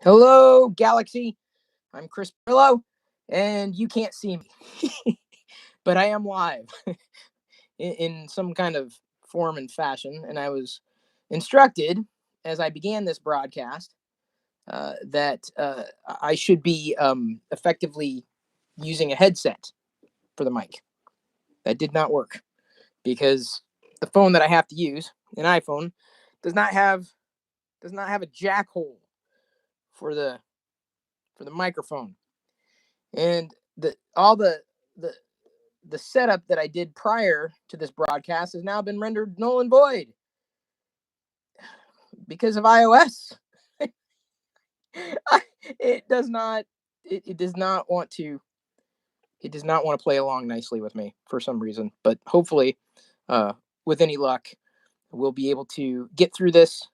Hello, Galaxy. I'm Chris Pirillo, and you can't see me, but I am live in some kind of form and fashion. And I was instructed as I began this broadcast that I should be effectively using a headset for the mic. That did not work because the phone that I have to use, an iPhone, does not have a jack hole for the microphone. And all the setup that I did prior to this broadcast has now been rendered null and void because of iOS. It does not want to play along nicely with me for some reason. But hopefully, with any luck, we'll be able to get through this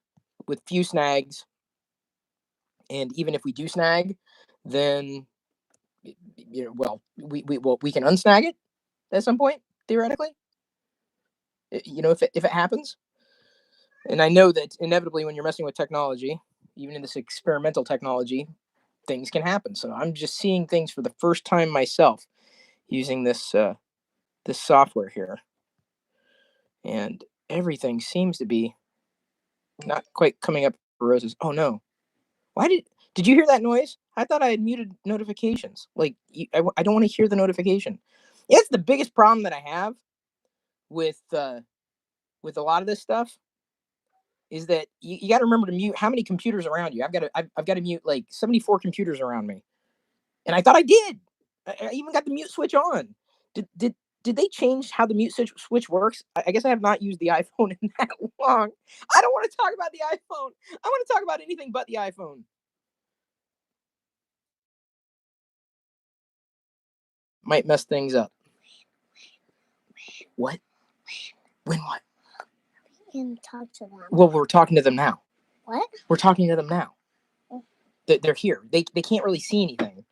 with few snags. And even if we do snag, then we can unsnag it at some point, theoretically. If it happens. And I know that inevitably when you're messing with technology, even in this experimental technology, things can happen. So I'm just seeing things for the first time myself using this software here. And everything seems to be not quite coming up for roses. Oh no. Did you hear that noise? I thought I had muted notifications. I don't want to hear the notification. It's the biggest problem that I have with a lot of this stuff is that you got to remember to mute how many computers around you. I've got to mute like 74 computers around me, and I thought I did. I even got the mute switch on. Did they change how the mute switch works? I guess I have not used the iPhone in that long. I don't want to talk about the iPhone. I want to talk about anything but the iPhone. Might mess things up. What? When what? We can talk to them. Well, we're talking to them now. What? We're talking to them now. They're here. They can't really see anything.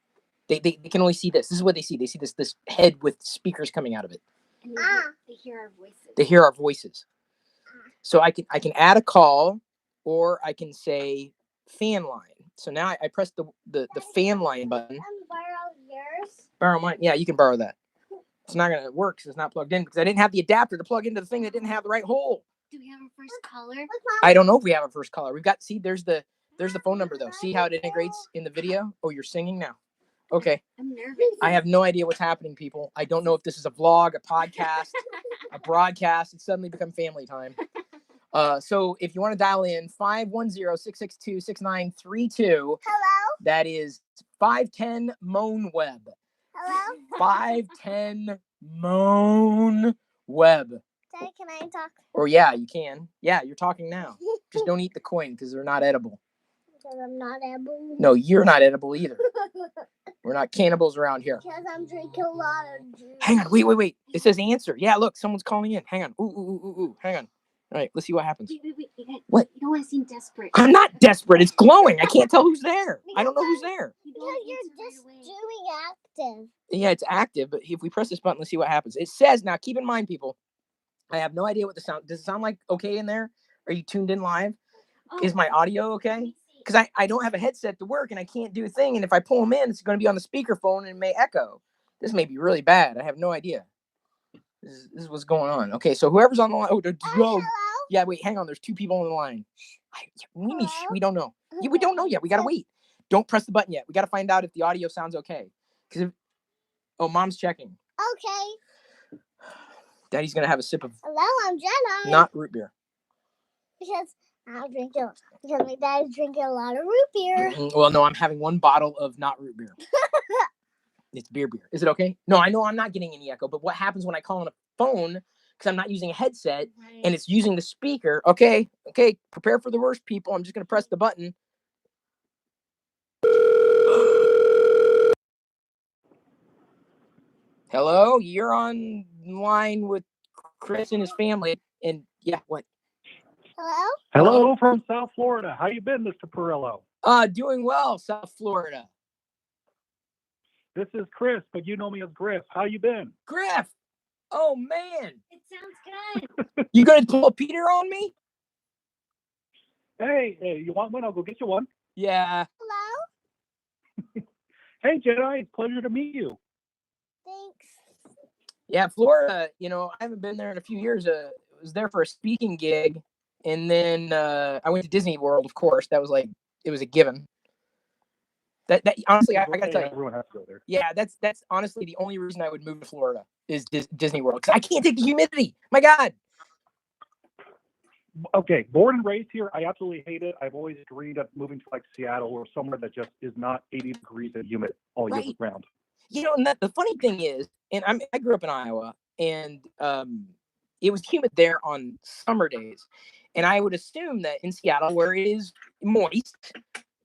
They can only see this. This is what they see. They see this head with speakers coming out of it. And they hear our voices. They hear our voices. So I can add a call, or I can say fan line. So now I press the fan line button. Borrow yours? Borrow mine? Yeah, you can borrow that. It's not going to work because it's not plugged in because I didn't have the adapter to plug into the thing that didn't have the right hole. Do we have a first caller? I don't know if we have a first caller. We've got, there's the phone number though. See how it integrates in the video? Oh, you're singing now. Okay. I'm nervous. I have no idea what's happening, people. I don't know if this is a vlog, a podcast, a broadcast. It's suddenly become family time. So if you want to dial in, 510-662-6932. Hello? That is 510 Moan Web. Hello? 510 Moan Web. Daddy, can I talk? Or yeah, you can. Yeah, you're talking now. Just don't eat the coin because they're not edible. Because I'm not edible? No, you're not edible either. We're not cannibals around here. Because I'm drinking a lot of juice. Hang on, wait. It says answer. Yeah, look, someone's calling in. Hang on. Ooh. Hang on. All right, let's see what happens. Wait. What? You don't want to seem desperate. I'm not desperate. It's glowing. I can't tell who's there. I don't know who's there. Because you're just doing active. Yeah, it's active, but if we press this button, let's see what happens. It says, now keep in mind, people, I have no idea what the sound, does it sound like okay in there? Are you tuned in live? Is my audio okay? Because I don't have a headset to work and I can't do a thing. And if I pull them in, it's going to be on the speakerphone and it may echo. This may be really bad. I have no idea. This is what's going on. Okay, so whoever's on the line. Hello? Yeah, wait, hang on. There's two people on the line. We don't know. Yeah, we don't know yet. We got to wait. Don't press the button yet. We got to find out if the audio sounds okay. Mom's checking. Okay. Daddy's going to have a sip of. Hello, I'm Jenna. Not root beer. Because my dad's drinking a lot of root beer. Well, no, I'm having one bottle of not root beer. It's beer. Is it okay? No, I know I'm not getting any echo, but what happens when I call on a phone because I'm not using a headset and it's using the speaker? Okay, prepare for the worst, people. I'm just going to press the button. Hello, you're on line with Chris and his family. And yeah, what? Hello from South Florida. How you been, Mr. Pirillo? Doing well, South Florida. This is Chris, but you know me as Griff. How you been? Griff! Oh, man. It sounds good. You going to pull a Peter on me? Hey, you want one? I'll go get you one. Yeah. Hello? Hey, Jedi, pleasure to meet you. Thanks. Yeah, Florida. I haven't been there in a few years. I was there for a speaking gig, and then I went to Disney World. Of course, that was like it was a given. That honestly, I gotta tell you, Everyone has to go there. yeah, that's honestly the only reason I would move to Florida is Disney World because I can't take the humidity. My God. Okay, born and raised here, I absolutely hate it. I've always dreamed of moving to like Seattle or somewhere that just is not 80 degrees and humid all year Right. round. And the funny thing is, and I grew up in Iowa, and it was humid there on summer days, and I would assume that in Seattle, where it is moist,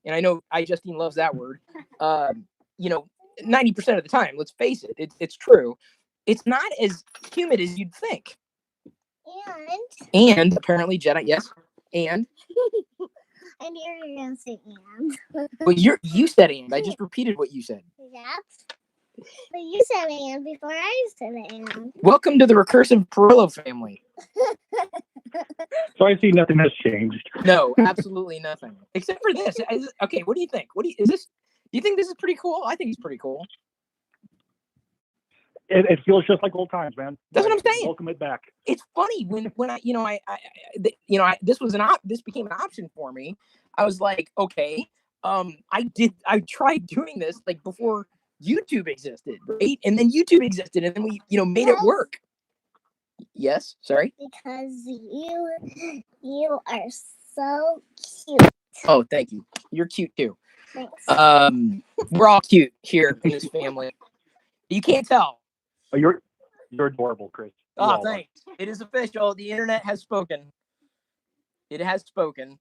and I know Justine loves that word, 90% of the time, let's face it, it's true. It's not as humid as you'd think. And apparently, Jedi, yes, and I knew you were gonna say and. well, you said and. I just repeated what you said. Yep. But you said and before I said and. Welcome to the recursive Pirillo family. So I see nothing has changed. No, absolutely nothing except for this. Okay, what do you think? Do you think this is pretty cool? I think it's pretty cool. It feels just like old times, man. That's what I'm saying. Welcome it back. It's funny when this became an option for me. I was like, okay, I tried doing this like before YouTube existed, right? And then YouTube existed, and then we made it work. Yes, sorry. Because you are so cute. Oh, thank you. You're cute too. Thanks. We're all cute here in this family. You can't tell. Oh, you're adorable, Chris. Oh, thanks. It is official. The internet has spoken. It has spoken.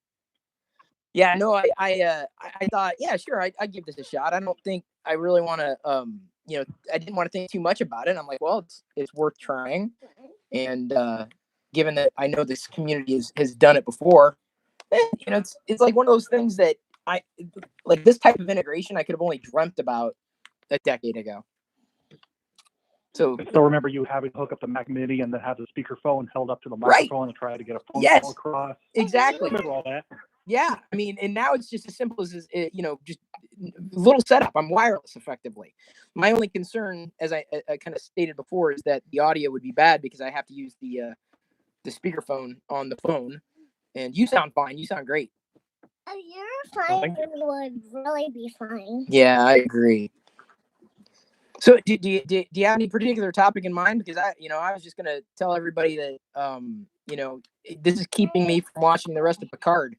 Yeah, no, I thought, yeah, sure, I'd give this a shot. I don't think I really want to, I didn't want to think too much about it. I'm like, well, it's worth trying. And given that I know this community has done it before, it's like one of those things that I like this type of integration I could have only dreamt about a decade ago. So remember you having to hook up the Mac Mini and then have the speakerphone held up to the microphone and try to get a phone call across. Exactly. Remember all that? Yeah, I mean, and now it's just as simple as just little setup. I'm wireless effectively. My only concern, as I kind of stated before, is that the audio would be bad because I have to use the speakerphone on the phone. And you sound fine. You sound great. You're fine. It would really be fine. Yeah, I agree. So, do you have any particular topic in mind? Because I was just gonna tell everybody that this is keeping me from watching the rest of Picard.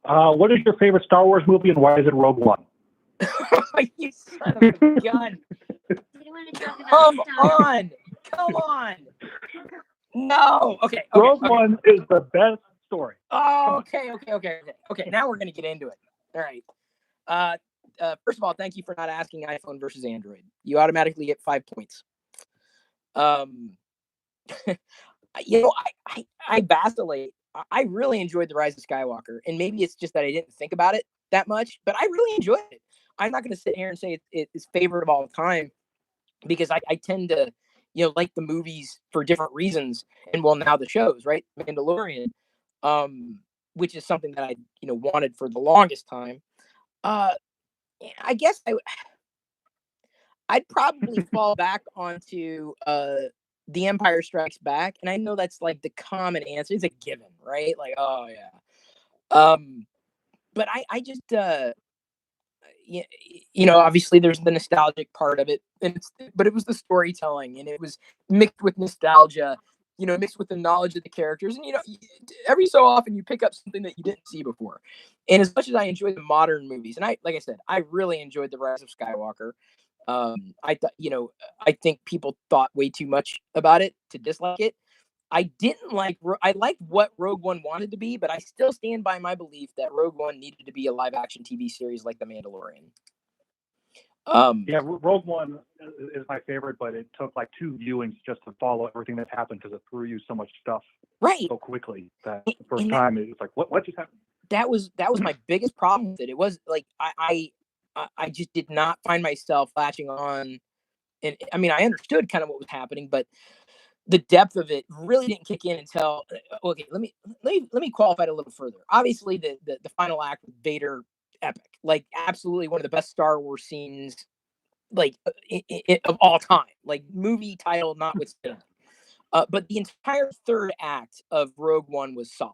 What is your favorite Star Wars movie and why is it Rogue One? You son of a gun! Come on! No. Okay. Rogue One is the best story. Oh, okay. Now we're gonna get into it. All right. First of all, thank you for not asking iPhone versus Android. You automatically get 5 points. I vacillate. I really enjoyed The Rise of Skywalker, and maybe it's just that I didn't think about it that much, but I really enjoyed it. I'm not going to sit here and say it's favorite of all time because I tend to, like the movies for different reasons, and well, now the shows, right? Mandalorian, which is something that I wanted for the longest time. I guess I'd probably fall back onto The Empire Strikes Back, and I know that's like the common answer. It's a given, right? Like, oh yeah. But I just obviously there's the nostalgic part of it, but it was the storytelling, and it was mixed with nostalgia, mixed with the knowledge of the characters, and every so often you pick up something that you didn't see before. And as much as I enjoy the modern movies, and like I said, I really enjoyed The Rise of Skywalker. I thought, I think people thought way too much about it to dislike it. I liked what Rogue One wanted to be, but I still stand by my belief that Rogue One needed to be a live action TV series like The Mandalorian. Yeah, Rogue One is my favorite, but it took like 2 viewings just to follow everything that happened because it threw you so much stuff so quickly that the first time it was like, what just happened? That was my biggest problem with it. It was like I just did not find myself latching on, and I mean I understood kind of what was happening, but the depth of it really didn't kick in until okay. Let me qualify it a little further. Obviously, the final act with Vader epic. Like, absolutely one of the best Star Wars scenes, like, of all time. Like, movie title notwithstanding. But the entire third act of Rogue One was solid.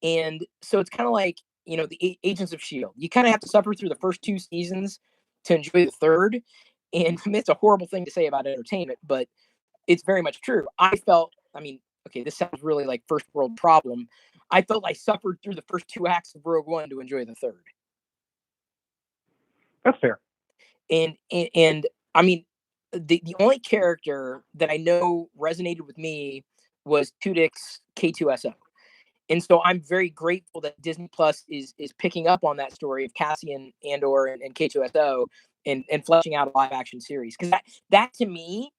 And so it's kind of like, the Agents of S.H.I.E.L.D. You kind of have to suffer through the first 2 seasons to enjoy the third. And it's a horrible thing to say about entertainment, but it's very much true. Okay, this sounds really like first world problem. I felt I suffered through the first 2 acts of Rogue One to enjoy the third. That's fair. And I mean, the only character that I know resonated with me was Tudyk's K2SO. And so I'm very grateful that Disney Plus is picking up on that story of Cassian Andor and K2SO and fleshing out a live action series. Because that to me,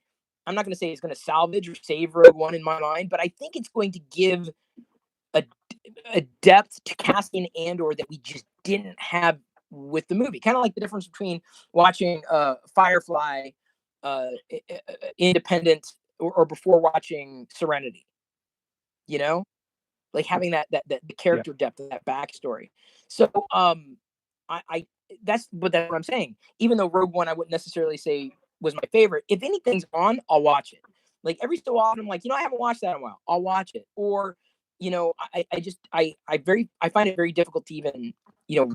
I'm not going to say it's going to salvage or save Rogue One in my mind, but I think it's going to give a depth to Cassian Andor that we just didn't have with the movie. Kind of like the difference between watching Firefly independent or before watching Serenity. Like having that the character depth of that backstory. So I that's what I'm saying. Even though Rogue One I wouldn't necessarily say was my favorite, if anything's on, I'll watch it. Like every so often I'm like, I haven't watched that in a while. I'll watch it. Or, I find it very difficult to even,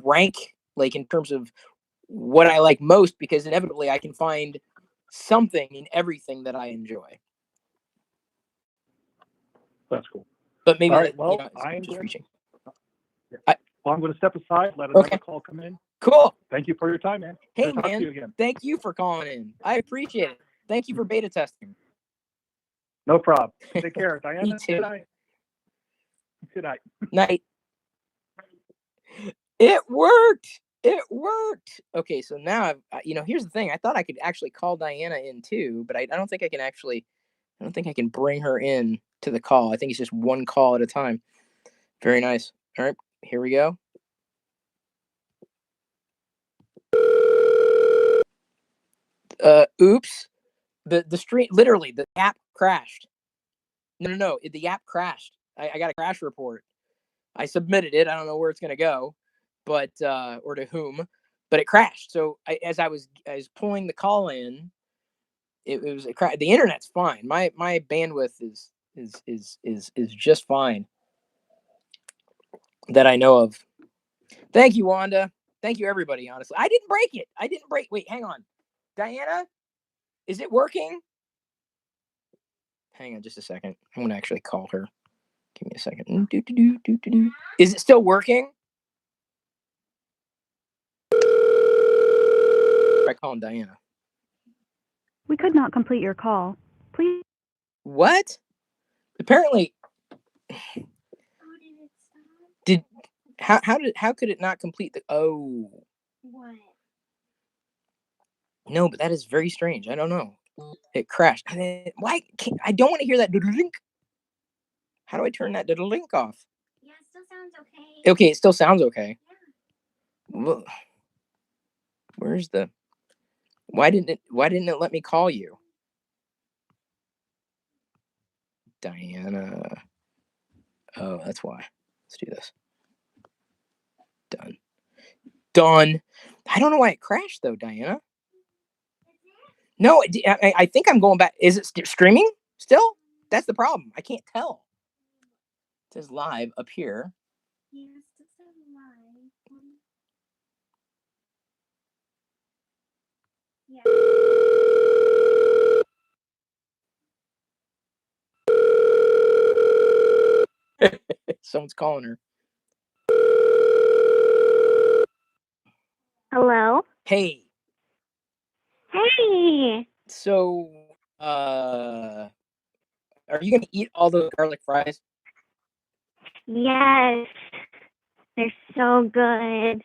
rank like in terms of what I like most, because inevitably I can find something in everything that I enjoy. That's cool. But maybe I'm going to step aside, let another call come in. Cool. Thank you for your time, man. Hey, man. Thank you for calling in. I appreciate it. Thank you for beta testing. No problem. Take care, Diana. You too. Good night. Night. It worked. Okay, so now here's the thing. I thought I could actually call Diana in too, but I don't think I can actually. I don't think I can bring her in to the call. I think it's just one call at a time. Very nice. All right, here we go. Oops. The stream, literally, the app crashed. No. The app crashed. I got a crash report. I submitted it. I don't know where it's going to go, but or to whom, but it crashed. So as I was pulling the call in, it was a crash. The internet's fine. My bandwidth is just fine that I know of. Thank you, Wanda. Thank you, everybody. Honestly, I didn't break it. Wait, hang on, Diana, is it working? Hang on just a second. I'm gonna actually call her. Give me a second. Is it still working? Try calling Diana. We could not complete your call. Please. What? Apparently. How could it not complete the? Oh. What? No, but that is very strange. I don't know. It crashed. Why? I don't want to hear that link. How do I turn that link off? Yeah, it still sounds okay. Okay, it still sounds okay. Yeah. Well, where's the? Why didn't it let me call you? Diana. Oh, that's why. Let's do this. Done. I don't know why it crashed though, Diana. No, I think I'm going back. Is it streaming still? That's the problem. I can't tell. It says live up here. Yeah, it still says live. Yeah. Someone's calling her. Hello? Hey. Hey! So, are you going to eat all those garlic fries? Yes. They're so good.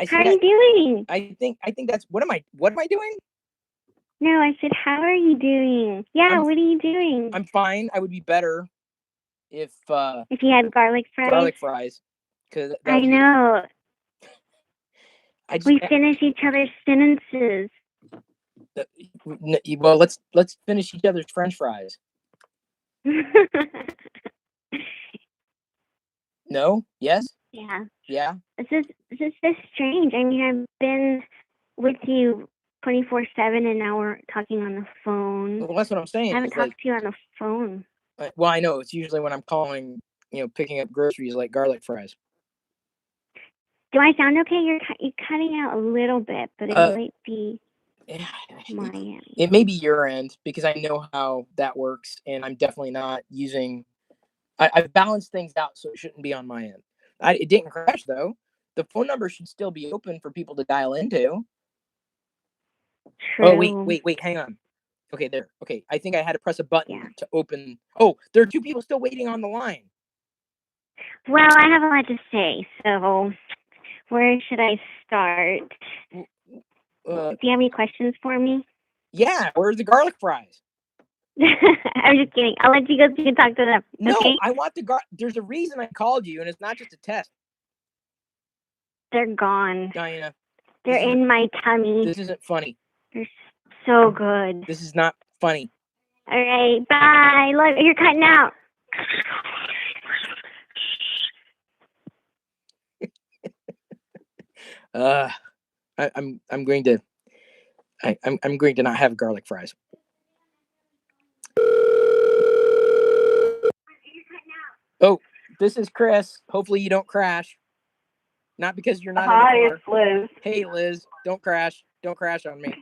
How are you doing? I think that's what am I doing? No, I said, how are you doing? Yeah, what are you doing? I'm fine. I would be better if you had garlic fries. Garlic fries. I know. We finish each other's sentences. Well, let's finish each other's French fries. No? Yes? Yeah. Yeah? This is so strange. I mean, I've been with you 24/7, and now we're talking on the phone. Well, that's what I'm saying. I haven't talked to you on the phone. Well, I know. It's usually when I'm calling, picking up groceries like garlic fries. Do I sound okay? You're cutting out a little bit, but it might be my end. It may be your end, because I know how that works, and I'm definitely not using... I've balanced things out, so it shouldn't be on my end. It didn't crash, though. The phone number should still be open for people to dial into. True. Oh, wait, hang on. Okay, there. Okay, I think I had to press a button to open... Oh, there are 2 people still waiting on the line. Well, I have a lot to say, so where should I start? Do you have any questions for me? Yeah, where's the garlic fries? I'm just kidding. I'll let you go so you can talk to them. No, okay? I want the There's a reason I called you, and it's not just a test. They're gone. Diana. They're in my tummy. This isn't funny. They're so good. This is not funny. All right, bye. Look, you're cutting out. I'm going to... I'm going to not have garlic fries. Oh, this is Chris. Hopefully you don't crash. Not because you're not Hi, in the car. it's Liz. Hey, Liz, don't crash. Don't crash on me.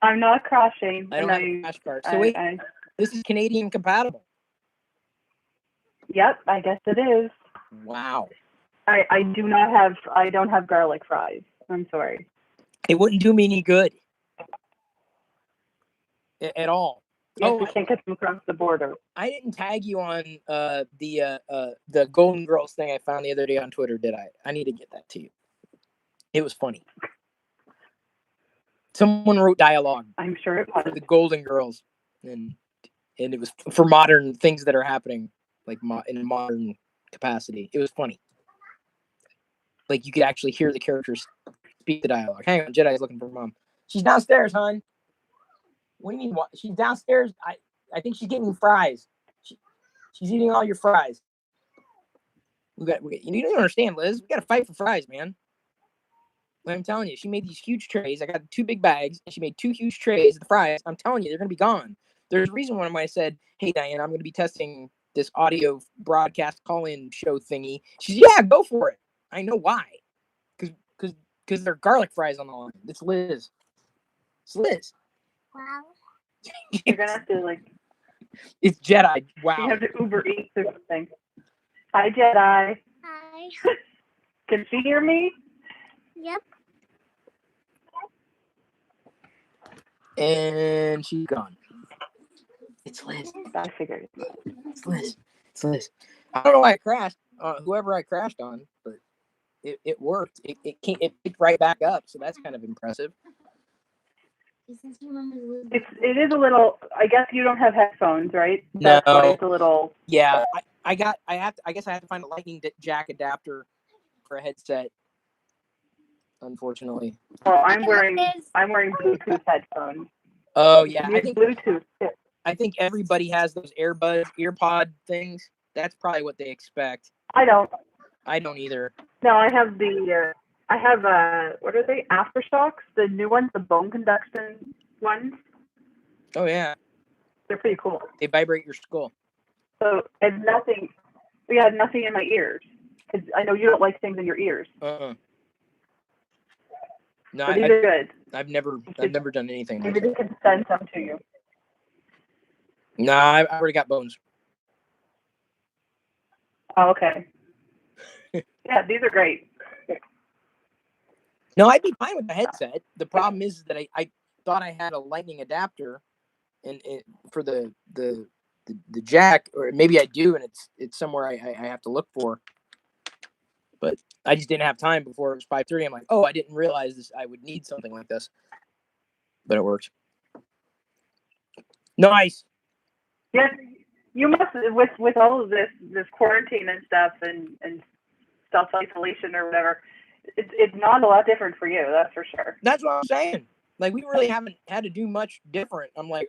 I'm not crashing. I don't have a crash card. So wait, this is Canadian compatible. Yep, I guess it is. Wow. I don't have garlic fries. I'm sorry. It wouldn't do me any good. At all. Yes, we can't get them across the border. I didn't tag you on the Golden Girls thing I found the other day on Twitter, did I? I need to get that to you. It was funny. Someone wrote dialogue. I'm sure it was. For the Golden Girls, and it was for modern things that are happening, like in a modern capacity. It was funny. Like you could actually hear the characters speak the dialogue. Hang on, Jedi's looking for Mom. She's downstairs, hon. What do you mean? She's downstairs. I think she's getting fries. She's eating all your fries. You don't understand, Liz. We got to fight for fries, man. I'm telling you, she made these huge trays. I got 2 big bags, and she made 2 huge trays of the fries. I'm telling you, they're going to be gone. There's a reason why I said, hey, Diane, I'm going to be testing this audio broadcast call-in show thingy. She's, yeah, go for it. I know why. Because they're garlic fries on the line. It's Liz. It's Liz. Wow. You're going to have to, It's Jedi. Wow. You have to Uber Eats or something. Hi, Jedi. Hi. Can she hear me? Yep. And she's gone. It's Liz. I figured. It's Liz. It's Liz. I don't know why I crashed. Whoever I crashed on, but it worked. It picked right back up, so that's kind of impressive. It is a little. I guess you don't have headphones, right? That's why it's a little. Yeah, I guess I have to find a lightning jack adapter for a headset. Unfortunately. Well, I'm wearing Bluetooth headphones. Oh yeah, I think Bluetooth. I think everybody has those earpod things. That's probably what they expect. I don't either. No, I have what are they? Aftershocks, the new ones, the bone conduction ones. Oh yeah. They're pretty cool. They vibrate your skull. So we had nothing in my ears. Because I know you don't like things in your ears. No, these are good. I've never done anything. Maybe they can send some to you. No, I've already got bones. Oh, okay. Yeah, these are great. No, I'd be fine with the headset. The problem is that I thought I had a lightning adapter, and for the jack, or maybe I do, and it's somewhere I have to look for. But I just didn't have time before it was 5:30. I'm like, oh, I didn't realize this. I would need something like this, but it worked. Nice. Yeah, you must with all of this quarantine and stuff and self-isolation or whatever. It's not a lot different for you, that's for sure. That's what I'm saying. Like, we really haven't had to do much different. I'm like,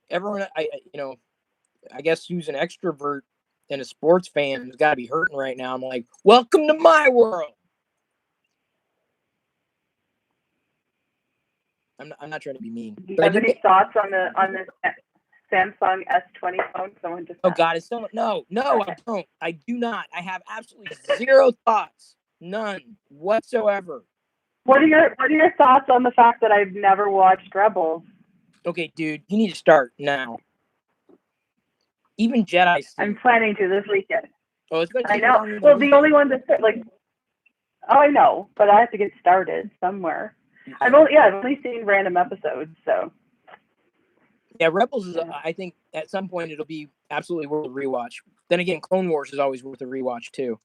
everyone, I guess who's an extrovert and a sports fan who's got to be hurting right now. I'm like, welcome to my world. I'm not trying to be mean. Do you have any thoughts on the Samsung S20 phone? Someone just asked. God, it's someone. No, I don't. I do not. I have absolutely zero thoughts, none whatsoever. What are your thoughts on the fact that I've never watched Rebels? Okay, dude, you need to start now. Even Jedi. I'm planning to this weekend. Oh, it's going to I know. Well, the only one that's like, oh, I know, but I have to get started somewhere. I've only seen random episodes, so. Yeah, Rebels is. I think at some point it'll be absolutely worth a rewatch. Then again, Clone Wars is always worth a rewatch too,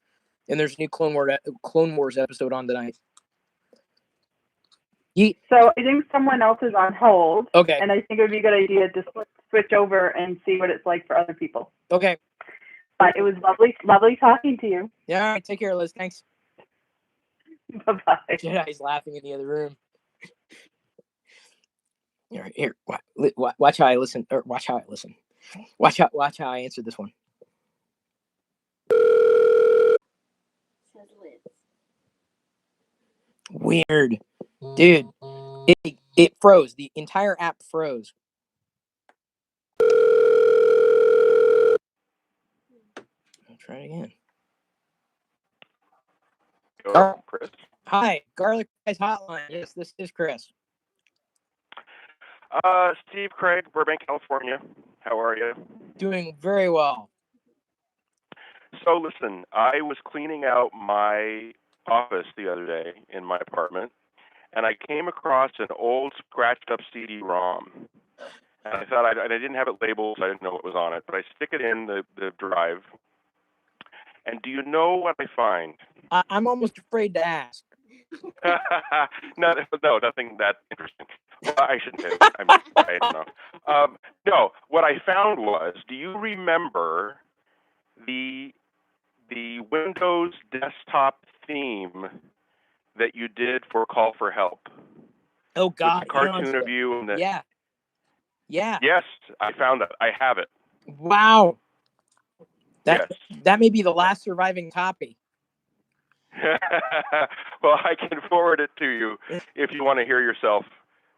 and there's a new Clone Wars episode on tonight. So I think someone else is on hold. Okay. And I think it would be a good idea to switch over and see what it's like for other people. Okay. But it was lovely talking to you. Yeah, all right. Take care, Liz. Thanks. Bye-bye. Jedi's laughing in the other room. Here, watch how I listen. Or watch how I listen. Watch how I answer this one. Weird, dude. It froze. The entire app froze. I'll try it again. Chris. Hi, Garlic Guys Hotline. Yes, this is Chris. Steve Craig, Burbank, California. How are you? Doing very well. So listen, I was cleaning out my office the other day in my apartment, and I came across an old scratched up CD-ROM. And I thought I didn't have it labeled, so I didn't know what was on it. But I stick it in the drive, and do you know what I find? I'm almost afraid to ask. No, nothing that interesting. Well, I shouldn't say. I don't know. No, what I found was, do you remember the Windows desktop theme that you did for Call for Help? Oh God! With the cartoon of you and the yeah. Yes, I found that. I have it. Wow. Yes. That may be the last surviving copy. Well, I can forward it to you if you want to hear yourself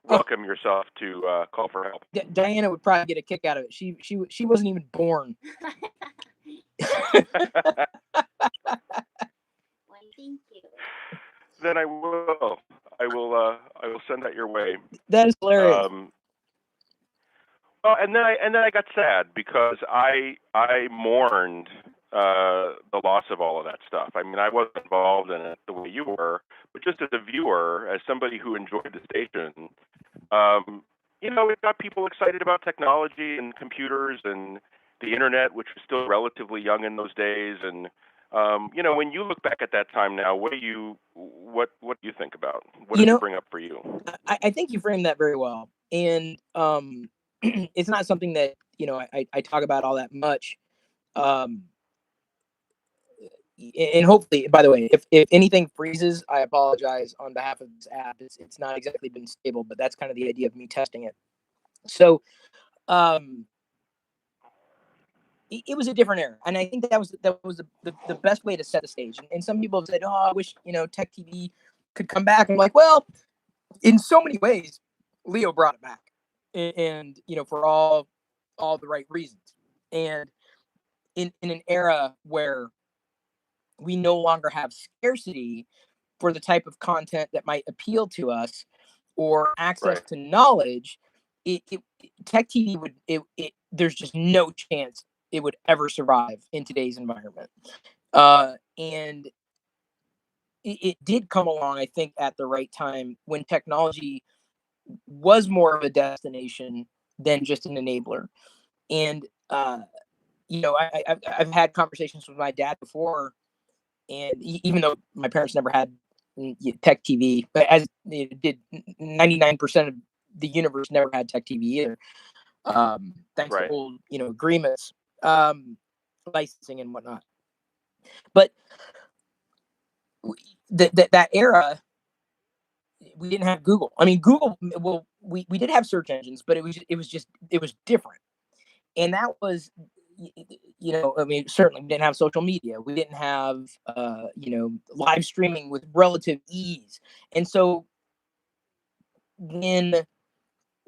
welcome yourself to Call for Help. Diana would probably get a kick out of it. She wasn't even born. Thank you. Then I will send that your way. That is hilarious. Well, and then I got sad because I mourned the loss of all of that stuff. I mean, I wasn't involved in it the way you were, but just as a viewer, as somebody who enjoyed the station, it got people excited about technology and computers and the internet, which was still relatively young in those days. And when you look back at that time now, what do you think about? What does it bring up for you? I think you framed that very well, and it's not something that I talk about all that much. And hopefully, by the way, if anything freezes, I apologize on behalf of this app. It's not exactly been stable, but that's kind of the idea of me testing it. So, it was a different era, and I think that was the best way to set the stage. And some people have said, "Oh, I wish Tech TV could come back." I'm like, well, in so many ways, Leo brought it back, and for all the right reasons. And in an era where we no longer have scarcity for the type of content that might appeal to us or access to knowledge, Tech TV there's just no chance it would ever survive in today's environment. And it did come along, I think, at the right time when technology was more of a destination than just an enabler. And I've had conversations with my dad before, and even though my parents never had Tech TV, but as it did 99% of the universe never had Tech TV either, thanks to old agreements, licensing and whatnot. But that era, we didn't have Google. I mean, Google. Well, we did have search engines, but it was different, and that was I mean, certainly we didn't have social media. We didn't have, live streaming with relative ease. And so when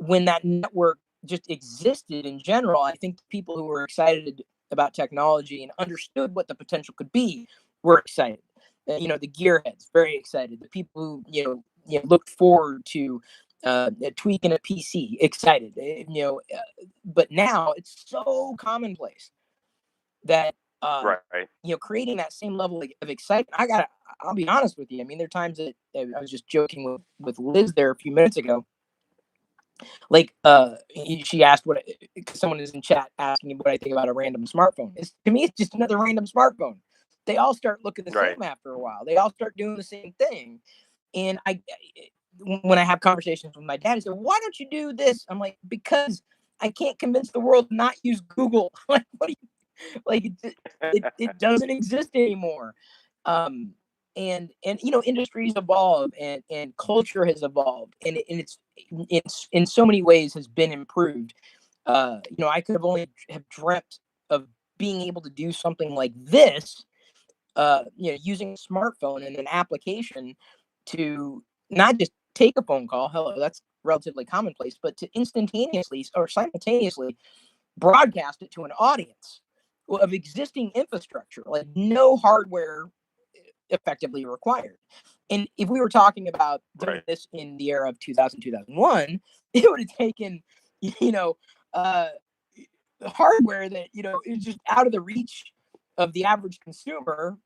that network just existed in general, I think people who were excited about technology and understood what the potential could be were excited. The gearheads, very excited. The people who, looked forward to tweaking a PC, excited. But now it's so commonplace that Right. creating that same level of excitement. I'll be honest with you. I mean, there are times that I was just joking with Liz there a few minutes ago. Like, she asked because someone is in chat asking what I think about a random smartphone. To me, it's just another random smartphone. They all start looking the Right. same after a while. They all start doing the same thing. And when I have conversations with my dad, he said, "Why don't you do this?" I'm like, "Because I can't convince the world to not use Google." Like, what do you like? It doesn't exist anymore. And industries evolve, and culture has evolved, and it's in so many ways has been improved. I could have only have dreamt of being able to do something like this, using a smartphone and an application to not just take a phone call. Hello, that's relatively commonplace, but to instantaneously or simultaneously broadcast it to an audience of existing infrastructure, like no hardware effectively required. And if we were talking about doing this in the era of 2000, 2001, it would have taken, hardware that, is just out of the reach of the average consumer,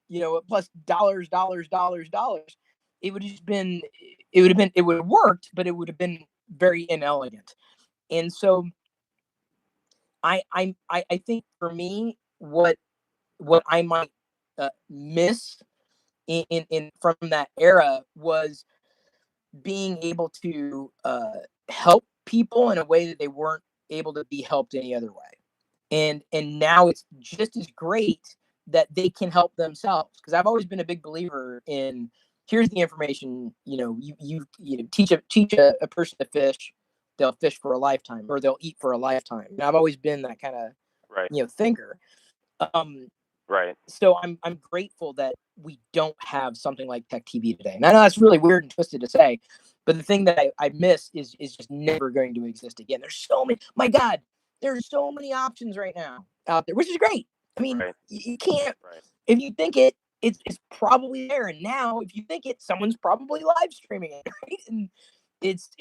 plus dollars. It would have worked, but it would have been very inelegant. And so I think for me, what I might miss in from that era was being able to help people in a way that they weren't able to be helped any other way. And now it's just as great that they can help themselves, because I've always been a big believer in, here's the information, you teach a person to fish, they'll fish for a lifetime, or they'll eat for a lifetime. And I've always been that kind of thinker. Right. So I'm grateful that we don't have something like Tech TV today. And I know that's really weird and twisted to say, but the thing that I miss is just never going to exist again. There's so many, my God, there's so many options right now out there, which is great. I mean, you can't, if you think it's probably there. And now if you think it, someone's probably live streaming it, right? And it's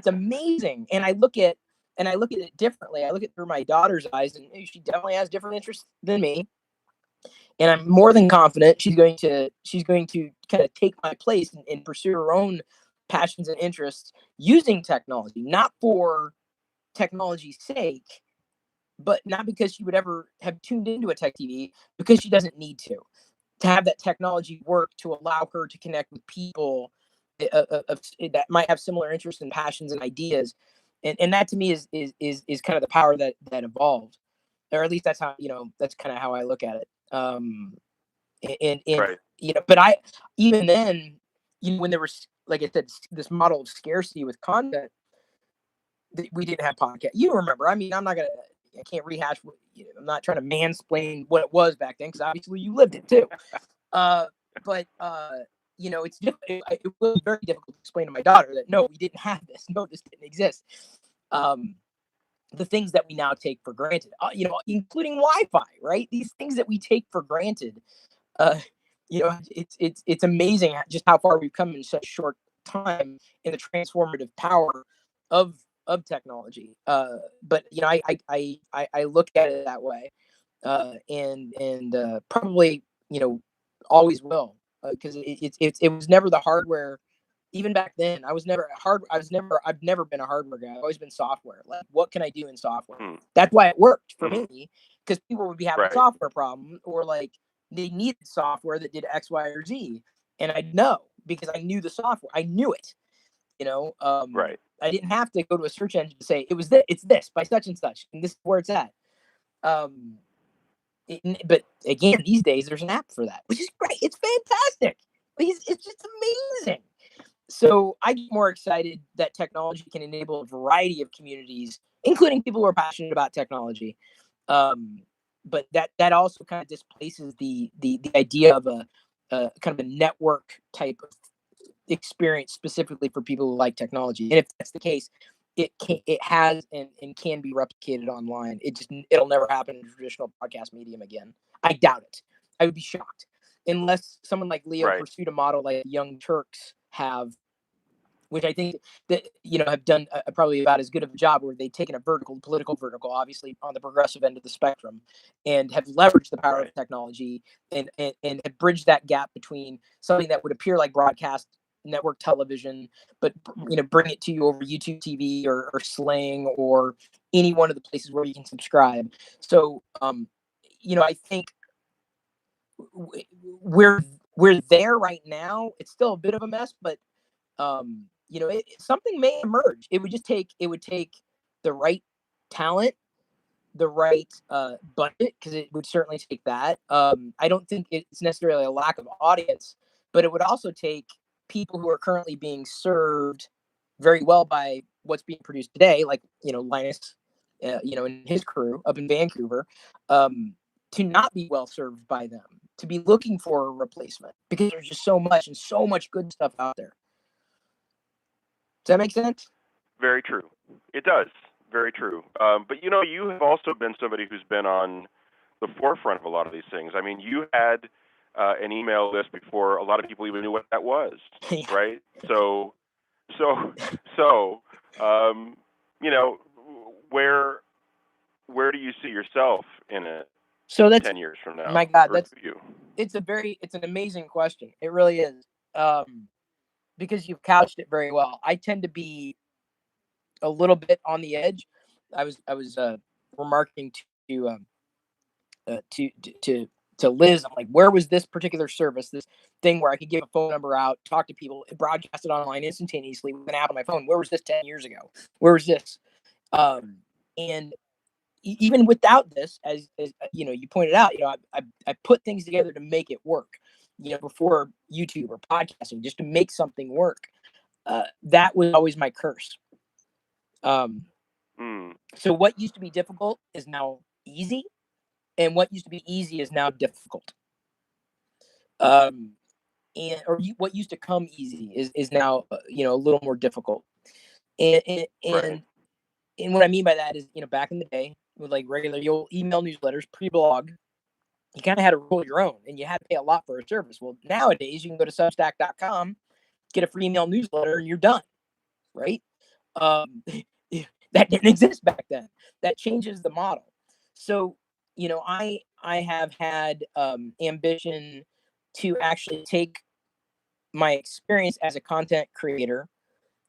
amazing. And I look at it differently. I look at it through my daughter's eyes, and she definitely has different interests than me. And I'm more than confident she's going to kind of take my place and pursue her own passions and interests using technology, not for technology's sake, but not because she would ever have tuned into a tech TV, because she doesn't need to have that technology work to allow her to connect with people that might have similar interests and passions and ideas. And that to me is kind of the power that evolved, or at least that's how, that's kind of how I look at it. And but even then, when there was, like I said, this model of scarcity with content, we didn't have podcast. You remember? I mean, I can't rehash. I'm not trying to mansplain what it was back then, because obviously you lived it too. But it was very difficult to explain to my daughter that no, we didn't have this. No, this didn't exist. The things that we now take for granted, including Wi-Fi, right? These things that we take for granted. It's amazing just how far we've come in such short time in the transformative power of technology. But I look at it that way, and probably always will, because it was never the hardware. Even back then, I've never been a hardware guy. I've always been software. Like, what can I do in software? That's why it worked for me, because people would be having a software problem, or like they needed software that did X, Y, or Z. And I'd know, because I knew the software. I knew it, I didn't have to go to a search engine to say it's this by such and such, and this is where it's at. But again, these days there's an app for that, which is great. It's fantastic. It's just amazing. So I get more excited that technology can enable a variety of communities, including people who are passionate about technology, but that also kind of displaces the idea of a kind of a network type of experience specifically for people who like technology. And if that's the case, it has and can be replicated online. It'll never happen in a traditional podcast medium again. I doubt it. I would be shocked unless someone like Leo pursued a model like Young Turks have, which I think that, have done probably about as good of a job, where they've taken a political vertical, obviously on the progressive end of the spectrum, and have leveraged the power of technology and have bridged that gap between something that would appear like broadcast network television, but bring it to you over YouTube TV or Sling or any one of the places where you can subscribe. So, I think we're there right now. It's still a bit of a mess, but something may emerge. It would take the right talent, the right budget, because it would certainly take that. I don't think it's necessarily a lack of audience, but it would also take people who are currently being served very well by what's being produced today, like Linus, and his crew up in Vancouver, to not be well served by them, to be looking for a replacement, because there's just so much good stuff out there. Does that make sense? Very true. It does. Very true. But you have also been somebody who's been on the forefront of a lot of these things. I mean, you had an email list before a lot of people even knew what that was, right? So, where do you see yourself in it? So that's 10 years from now. My God, it's an amazing question. It really is. Because you've couched it very well. I tend to be a little bit on the edge. I was remarking to Liz, I'm like, where was this particular service, this thing where I could give a phone number out, talk to people, broadcast it online instantaneously with an app on my phone? Where was this 10 years ago? Where was this? And even without this, as you pointed out, I put things together to make it work. Before YouTube or podcasting, just to make something work. That was always my curse. So what used to be difficult is now easy, and what used to be easy is now difficult. What used to come easy is now a little more difficult. And what I mean by that is, back in the day with like regular old email newsletters, pre-blog, you kind of had to roll your own, and you had to pay a lot for a service. Well, nowadays you can go to Substack.com, get a free email newsletter, and you're done, right? That didn't exist back then. That changes the model. So, I have had ambition to actually take my experience as a content creator,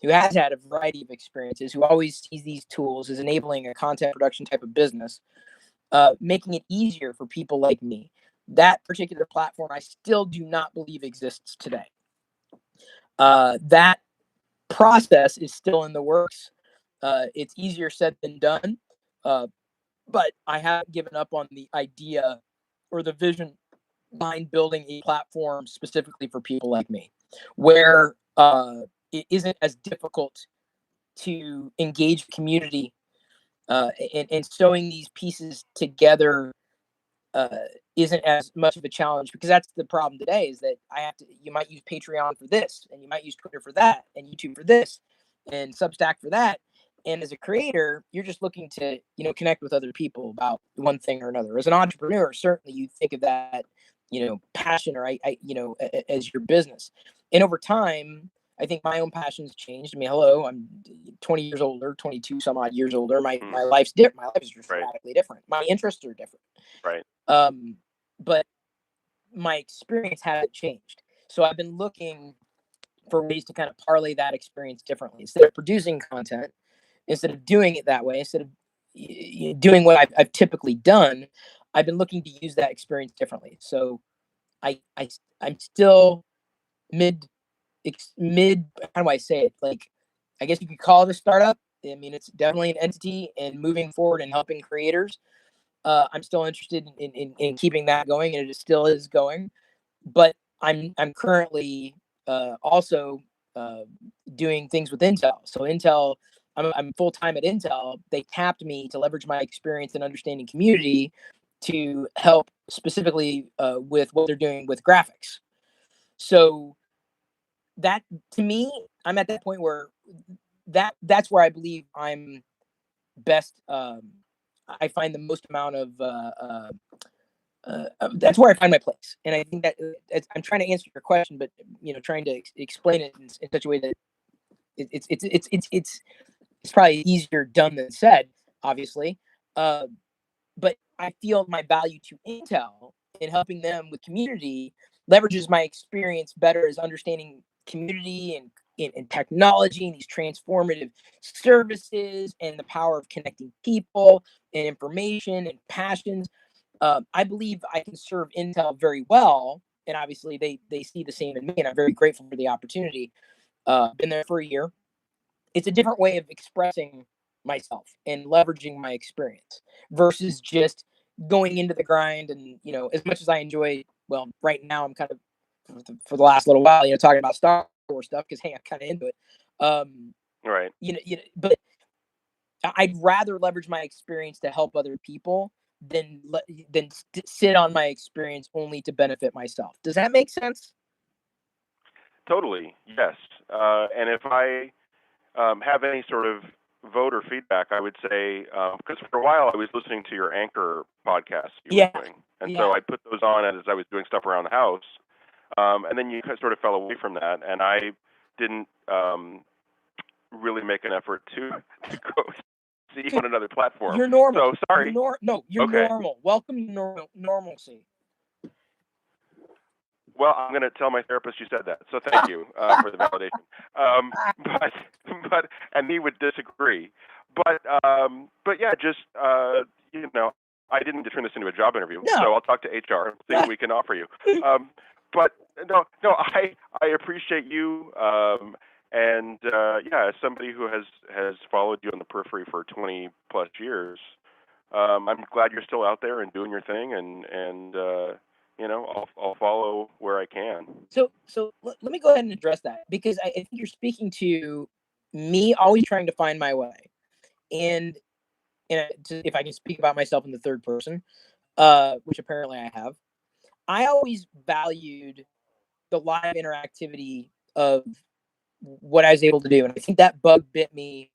who has had a variety of experiences, who always sees these tools as enabling a content production type of business, making it easier for people like me. That particular platform, I still do not believe exists today. That process is still in the works. It's easier said than done, but I haven't given up on the idea or the vision behind building a platform specifically for people like me, where it isn't as difficult to engage the community, and sewing these pieces together isn't as much of a challenge, because that's the problem today, is that you might use Patreon for this, and you might use Twitter for that, and YouTube for this, and Substack for that. And as a creator, you're just looking to, connect with other people about one thing or another. As an entrepreneur, certainly you think of that, passion, or as your business. And over time, I think my own passion's changed. I mean, hello, I'm 20 years older, 22 some odd years older. My life's different. My life is just radically different. My interests are different. Right. But my experience hasn't changed. So I've been looking for ways to kind of parlay that experience differently. Instead of producing content, instead of doing it that way, instead of doing what I've typically done, I've been looking to use that experience differently. So I'm still mid, how do I say it? Like, I guess you could call it a startup. I mean, it's definitely an entity and moving forward and helping creators. I'm still interested in keeping that going, and it still is going. But I'm currently also doing things with Intel. So Intel, I'm full time at Intel. They tapped me to leverage my experience in understanding community to help specifically with what they're doing with graphics. So that, to me, I'm at that point where that's where I believe I'm best. I find the most amount of that's where I find my place. And I think that I'm trying to answer your question, but trying to explain it in such a way that it's probably easier done than said, obviously. But I feel my value to Intel in helping them with community leverages my experience better as understanding community and technology and these transformative services and the power of connecting people and information and passions. I believe I can serve Intel very well, and obviously they see the same in me, and I'm very grateful for the opportunity. Been there for a year. It's a different way of expressing myself and leveraging my experience versus just going into the grind. And as much as I enjoy, well, right now I'm kind of for the last little while, talking about Star Wars stuff because hey, I'm kind of into it. Right. But I'd rather leverage my experience to help other people than sit on my experience only to benefit myself. Does that make sense? Totally, yes. And if I have any sort of vote or feedback, I would say, because for a while I was listening to your Anchor podcast you were doing. And so I put those on as I was doing stuff around the house. And then you sort of fell away from that, and I didn't really make an effort to go see you on another platform. You're normal. So sorry. You're okay. Normal. Welcome to normalcy. Well, I'm going to tell my therapist you said that. So thank you for the validation. But and he would disagree. But yeah, just I didn't turn this into a job interview. No. So I'll talk to HR and see what we can offer you. But no, I appreciate you. And as somebody who has followed you on the periphery for 20 plus years, I'm glad you're still out there and doing your thing, and I'll follow where I can. So let me go ahead and address that, because I think you're speaking to me always trying to find my way, and if I can speak about myself in the third person, which apparently I have, I always valued the live interactivity of what I was able to do, and I think that bug bit me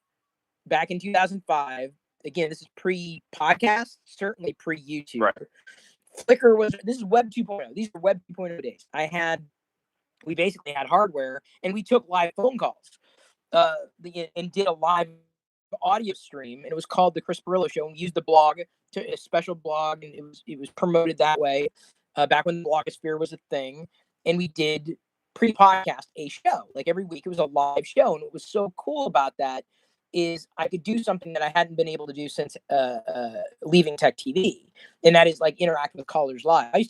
back in 2005. Again, this is pre-podcast, certainly pre-YouTube. Right. Flickr this is Web 2.0. These are Web 2.0 days. We basically had hardware, and we took live phone calls, and did a live audio stream, and it was called the Chris Pirillo Show. And we used the blog, a special blog, and it was promoted that way. Back when the blogosphere was a thing, and we did pre-podcast a show. Like every week, it was a live show, and what was so cool about that is I could do something that I hadn't been able to do since leaving Tech TV, and that is like interact with callers live. I used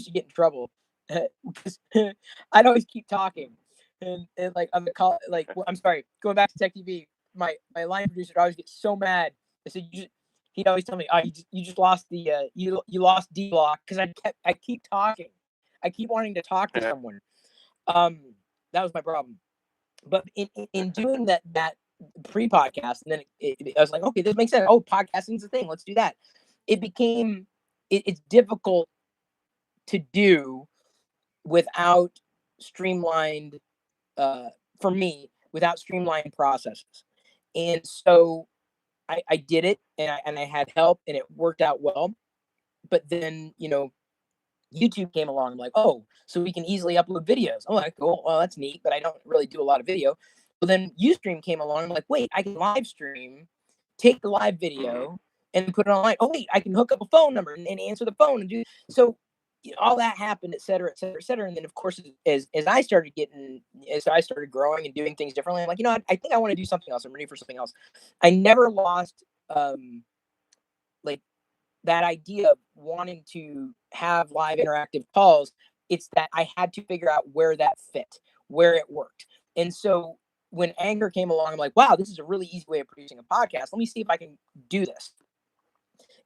to get in trouble because I'd always keep talking, and like on the call, like I'm sorry, going back to Tech TV, my line producer would always get so mad. I said, he'd always tell me, "Oh, you just lost the you lost D block," because I keep talking, I keep wanting to talk to someone. That was my problem. But in doing that pre-podcast, and then I was like, okay, this makes sense. Oh, podcasting's a thing. Let's do that. It became it's difficult to do without streamlined for me, without streamlined processes. And so I did it, and I had help, and it worked out well. But then YouTube came along. I'm like, oh, so we can easily upload videos. I'm like, cool, well, that's neat, but I don't really do a lot of video. But then Ustream came along. I'm like, wait, I can live stream, take the live video, and put it online. Oh, wait, I can hook up a phone number and answer the phone and do so. All that happened, et cetera, et cetera, et cetera. And then, of course, as I started growing and doing things differently, I'm like, I think I want to do something else. I'm ready for something else. I never lost like that idea of wanting to have live interactive calls. It's that I had to figure out where that fit, where it worked. And so when Anchor came along, I'm like, wow, this is a really easy way of producing a podcast. Let me see if I can do this.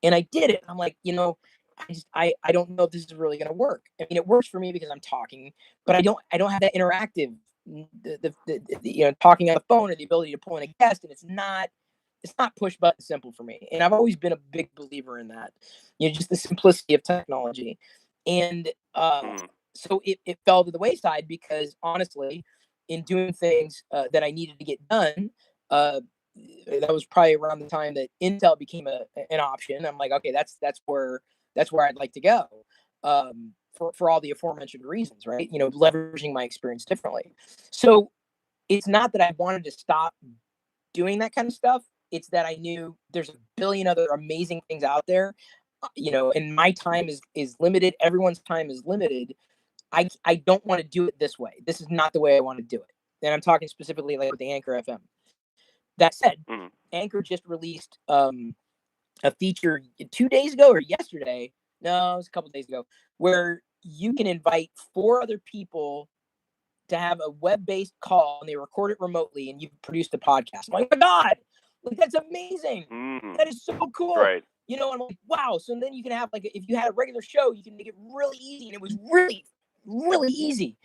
And I did it. I'm like, I don't know if this is really going to work. I mean, it works for me because I'm talking, but I don't have that interactive, the talking on the phone, or the ability to pull in a guest. And it's not it's not push button simple for me. And I've always been a big believer in that, just the simplicity of technology. And so it fell to the wayside because honestly, in doing things that I needed to get done, that was probably around the time that Intel became an option. I'm like, okay, that's where I'd like to go. For all the aforementioned reasons, right? Leveraging my experience differently. So it's not that I wanted to stop doing that kind of stuff. It's that I knew there's a billion other amazing things out there, and my time is limited. Everyone's time is limited. I don't want to do it this way. This is not the way I want to do it. And I'm talking specifically like with the Anchor FM. That said, Anchor just released a feature 2 days ago or yesterday. No, it was a couple days ago, where you can invite 4 other people to have a web-based call, and they record it remotely, and you've produced a podcast. I'm like, oh my God, like, that's amazing. That is so cool. Right. And I'm like, wow. So then you can have, like, if you had a regular show, you can make it really easy. And it was really, really easy.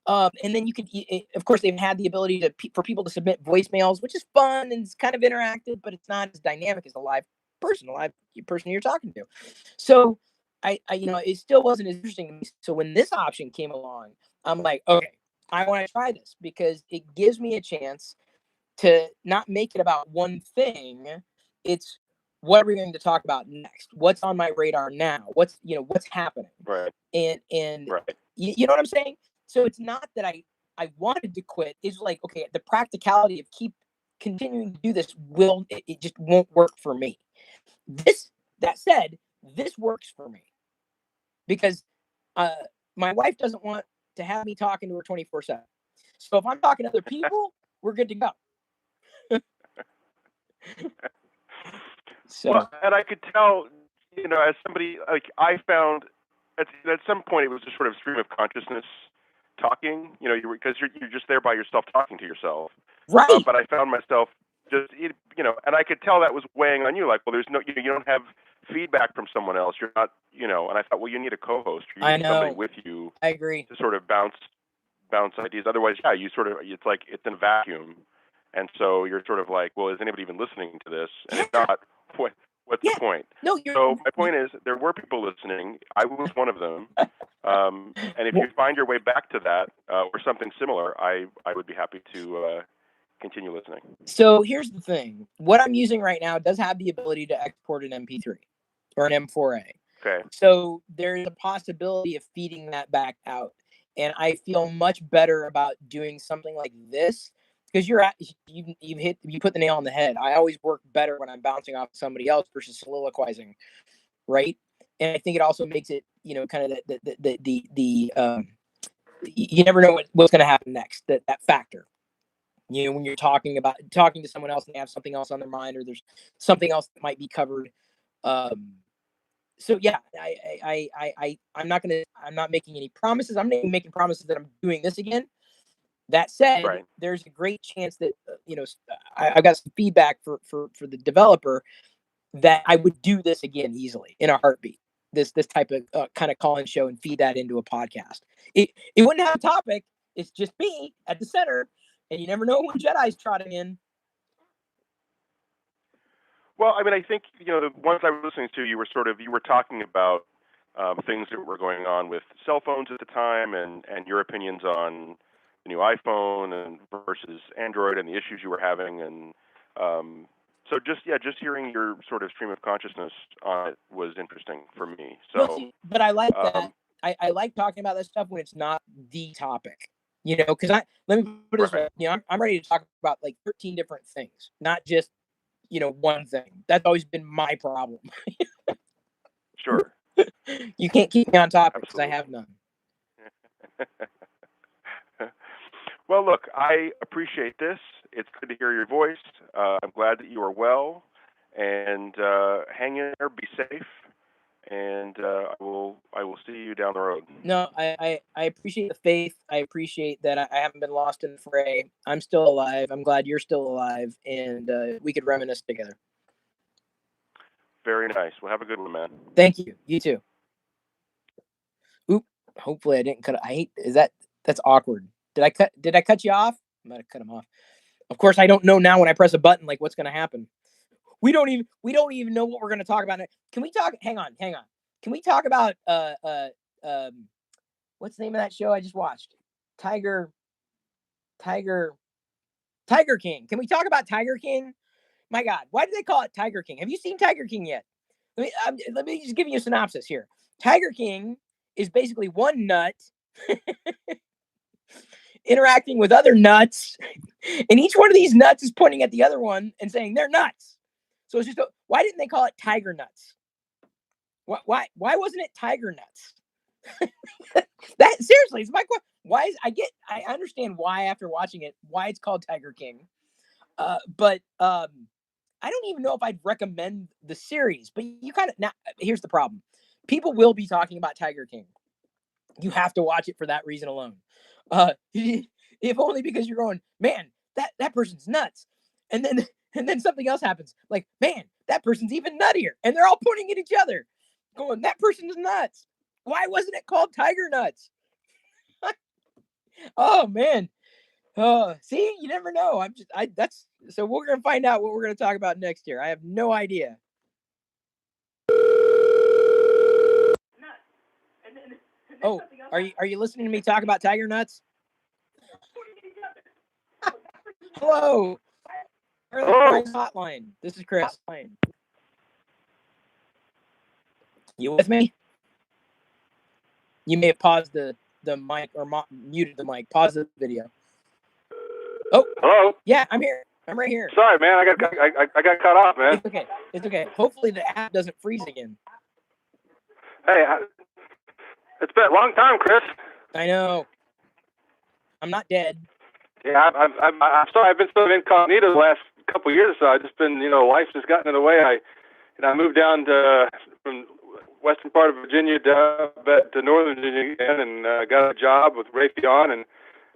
And then you can, of course, they've had the ability for people to submit voicemails, which is fun and it's kind of interactive, but it's not as dynamic as a live person you're talking to. So I it still wasn't as interesting to me. So when this option came along, I'm like, okay, I want to try this because it gives me a chance to not make it about one thing. It's what are we going to talk about next? What's on my radar now? What's happening? Right. And right. You know what I'm saying? So it's not that I wanted to quit. It's like, okay, the practicality of keep continuing to do this it just won't work for me. That said, this works for me because my wife doesn't want to have me talking to her 24/7. So if I'm talking to other people, we're good to go. So, well, and I could tell, as somebody, like, I found at some point it was a sort of stream of consciousness talking, because you're just there by yourself talking to yourself. Right. But I found myself just, and I could tell that was weighing on you. Like, well, there's no, you don't have feedback from someone else. You're not, and I thought, well, you need a co-host. You need somebody with you. I agree. To sort of bounce ideas. Otherwise, yeah, you sort of, it's like it's in a vacuum. And so you're sort of like, well, is anybody even listening to this? And if not, what's the point? No, so my point is, there were people listening. I was one of them. And if you find your way back to that or something similar, I would be happy to continue listening. So here's the thing. What I'm using right now does have the ability to export an MP3 or an M4A. Okay. So there's a possibility of feeding that back out. And I feel much better about doing something like this because you put the nail on the head. I always work better when I'm bouncing off somebody else versus soliloquizing, right? And I think it also makes it, kind of you never know what's going to happen next. That factor, when you're talking to someone else and they have something else on their mind, or there's something else that might be covered. So yeah, I'm not making any promises. I'm not even making promises that I'm doing this again. That said, right. There's a great chance that I got some feedback for the developer that I would do this again easily in a heartbeat. This type of kind of call-in show and feed that into a podcast. It wouldn't have a topic. It's just me at the center, and you never know when Jedi's trotting in. Well, I mean, I think, the ones I was listening to, you were talking about things that were going on with cell phones at the time and your opinions on the new iPhone and versus Android and the issues you were having. And so just hearing your sort of stream of consciousness on it was interesting for me. So, but I like that. I like talking about this stuff when it's not the topic, because let me put it this way, I'm ready to talk about like 13 different things, not just, one thing. That's always been my problem. Sure. You can't keep me on topic because I have none. Well, look, I appreciate this. It's good to hear your voice. I'm glad that you are well, and hang in there, be safe, and I will see you down the road. No, I appreciate the faith. I appreciate that I haven't been lost in the fray. I'm still alive. I'm glad you're still alive, and we could reminisce together. Very nice. Well, have a good one, man. Thank you. You too. Oop. Hopefully I didn't cut. That's awkward. Did I cut you off? I might have cut him off. Of course, I don't know now when I press a button, like what's going to happen. we don't even know what we're going to talk about. Can we talk? Hang on. Can we talk about what's the name of that show I just watched? Tiger King. Can we talk about Tiger King? My God, why do they call it Tiger King? Have you seen Tiger King yet? Let me just give you a synopsis here. Tiger King is basically one nut interacting with other nuts, and each one of these nuts is pointing at the other one and saying they're nuts. So it's just why didn't they call it Tiger Nuts? Why wasn't it Tiger Nuts? That seriously, it's my question. I understand why after watching it why it's called Tiger King, but I don't even know if I'd recommend the series. But you kind of now here's the problem: people will be talking about Tiger King. You have to watch it for that reason alone. If only because you're going, man, that person's nuts, and then something else happens, like, man, that person's even nuttier, and they're all pointing at each other, going, that person's nuts. Why wasn't it called Tiger Nuts? Oh man. See, you never know. So we're gonna find out what we're gonna talk about next year. I have no idea. Oh, are you listening to me talk about Tiger Nuts? Hello. Hotline. This is Chris. You with me? You may have paused the mic or muted the mic. Pause the video. Oh, hello. Yeah, I'm here. I'm right here. Sorry, man. I got cut off, man. It's okay. Hopefully the app doesn't freeze again. Hey, it's been a long time, Chris. I know. I'm not dead. Yeah, I'm sorry. I've been sort of incognito the last couple of years. So I've just been, life's just gotten in the way. I moved down from western part of Virginia to northern Virginia again, and got a job with Raytheon, and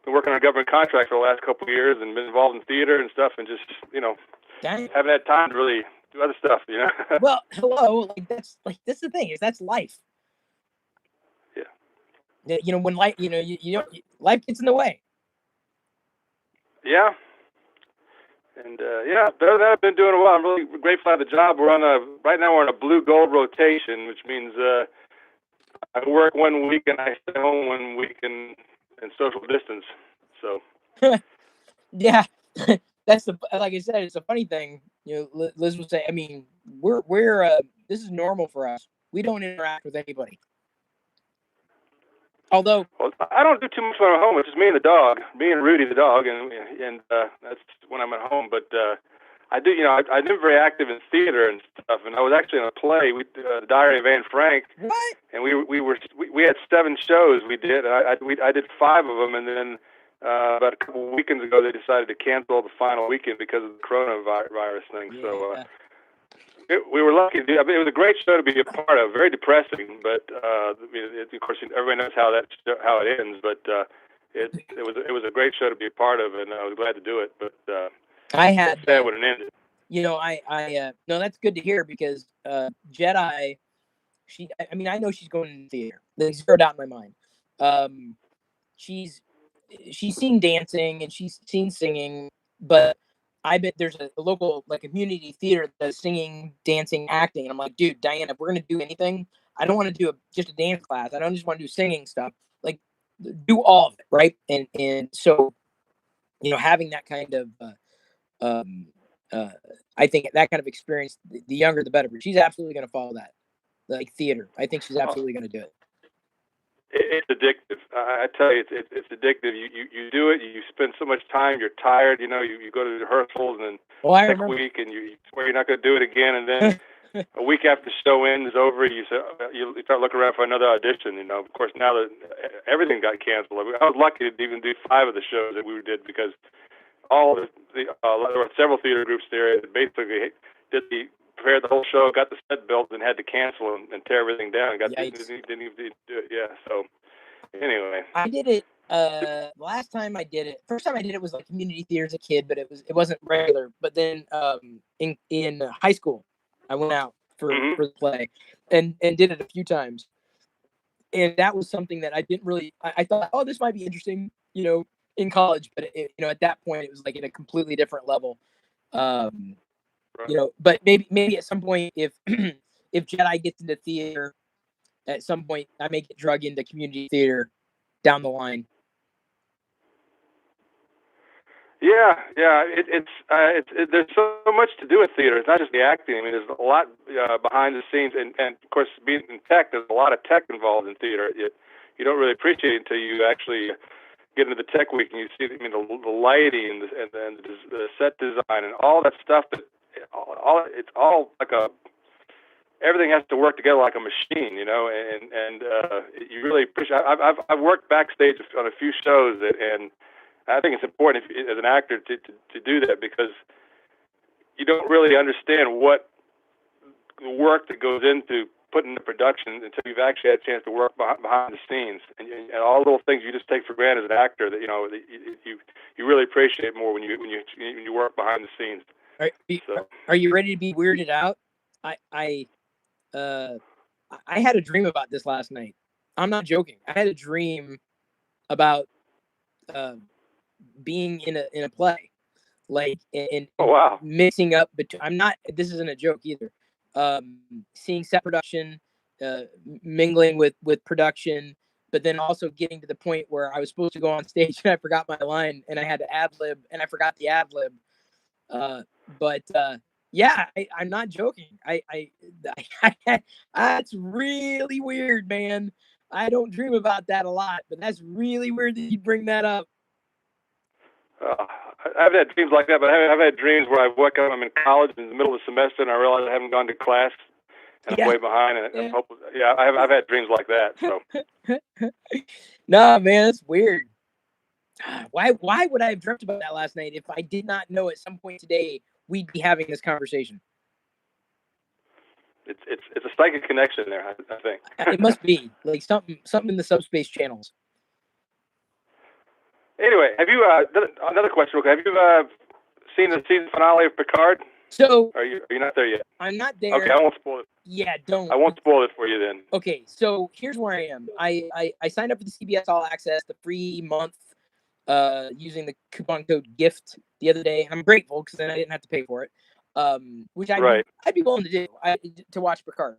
been working on a government contract for the last couple of years, and been involved in theater and stuff, and just haven't had time to really do other stuff. Well, hello. That's the thing that's life. Yeah. When life, life gets in the way. Yeah. And better than that, I've been doing well. I'm really grateful to have the job. Right now we're on a blue gold rotation, which means I work 1 week and I stay home 1 week and social distance. So yeah, that's like I said, it's a funny thing. Liz would say, I mean, we're this is normal for us. We don't interact with anybody. Although, well, I don't do too much when I'm home. It's just me and the dog, me and Rudy the dog, and that's when I'm at home. But I do, I've been very active in theater and stuff. And I was actually in a play, The Diary of Anne Frank. What? And we had 7 shows we did. And I did 5 of them, and then about a couple of weekends ago they decided to cancel the final weekend because of the coronavirus thing. Yeah. So. We were lucky. It was a great show to be a part of. Very depressing, but of course, everybody knows how it ends. But it was a great show to be a part of, and I was glad to do it. But I had sad when it ended. No, that's good to hear because Jedi. I know she's going to the theater. There's no doubt in my mind. She's seen dancing and she's seen singing, but I bet there's a local community theater that's singing, dancing, acting. And I'm like, dude, Diana, if we're going to do anything, I don't want to do just a dance class. I don't just want to do singing stuff. Do all of it. Right. And so, having that kind of, I think that kind of experience, the younger, the better, but she's absolutely going to follow that. Theater. I think she's absolutely going to do it. It's addictive. I tell you, it's addictive. You do it. You spend so much time. You're tired. You go to rehearsals, and then next week, and you swear you're not going to do it again. And then a week after the show ends over, you start looking around for another audition. Of course, now that everything got canceled, I was lucky to even do 5 of the shows that we did because there were several theater groups there that basically prepared the whole show, got the set built, and had to cancel and tear everything down. Didn't even do it. Yeah. So anyway, I did it. Last time I did it, first time I did it was community theater as a kid, but it wasn't regular. But then in high school, I went out for the play and did it a few times, and that was something that I didn't really. I thought, oh, this might be interesting, in college, but at that point it was at a completely different level. you know, but maybe at some point, if if Jedi gets into theater, at some point I may get drug into community theater down the line. Yeah. There's so much to do with theater. It's not just the acting. I mean, there's a lot behind the scenes, and of course, being in tech, there's a lot of tech involved in theater. You don't really appreciate it until you actually get into the tech week and you see, I mean, the lighting and the set design and all that stuff. It's all like everything has to work together like a machine, you know. And you really appreciate. I've worked backstage on a few shows and I think it's important as an actor to do that, because you don't really understand what the work that goes into putting the production until you've actually had a chance to work behind the scenes, and all little things you just take for granted as an actor that you really appreciate more when you work behind the scenes. Are you ready to be weirded out? I had a dream about this last night. I'm not joking. I had a dream about being in a play, like and mixing up between. I'm not. This isn't a joke either. Seeing set production, mingling with production, but then also getting to the point where I was supposed to go on stage and I forgot my line and I had to ad lib and I forgot the ad lib. Yeah, I'm not joking. That's really weird, man. I don't dream about that a lot, but that's really weird that you bring that up. I've had dreams like that, but I've had dreams where I wake up, I'm in college in the middle of the semester, and I realize I haven't gone to class, and I'm way behind. And I've had dreams like that. So. No, man, that's weird. Why would I have dreamt about that last night if I did not know at some point today we'd be having this conversation? It's a psychic connection there, I think. It must be like something in the subspace channels. Anyway, have you another question? Okay, have you seen the season finale of Picard? So are you not there yet? I'm not there. Okay, I won't spoil it. Yeah, don't. I won't spoil it for you then. Okay, so here's where I am. I signed up for the CBS All Access, the free month, using the coupon code GIFT the other day. I'm grateful because then I didn't have to pay for it. Which I'd be willing to do to watch Picard.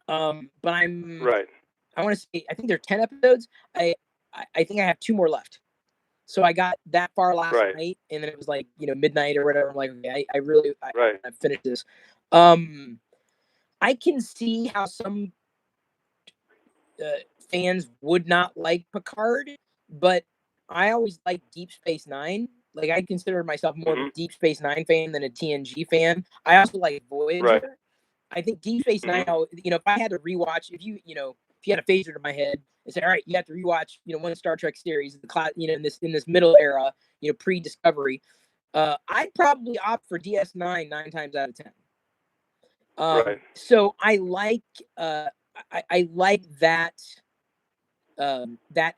But I'm right. I want to say I think there are 10 episodes. I think I have 2 more left. So I got that far last night, and then it was like, midnight or whatever. I'm like, okay, I finished this. I can see how some fans would not like Picard, but I always liked Deep Space Nine. Like, I consider myself more of a Deep Space Nine fan than a TNG fan. I also like Voyager. Right. I think Deep Space Nine, if I had to rewatch, if you had a phaser to my head and said, all right, you have to rewatch, one Star Trek series, in this middle era, pre-Discovery, I'd probably opt for DS9 9 times out of 10. Right. So I like I like that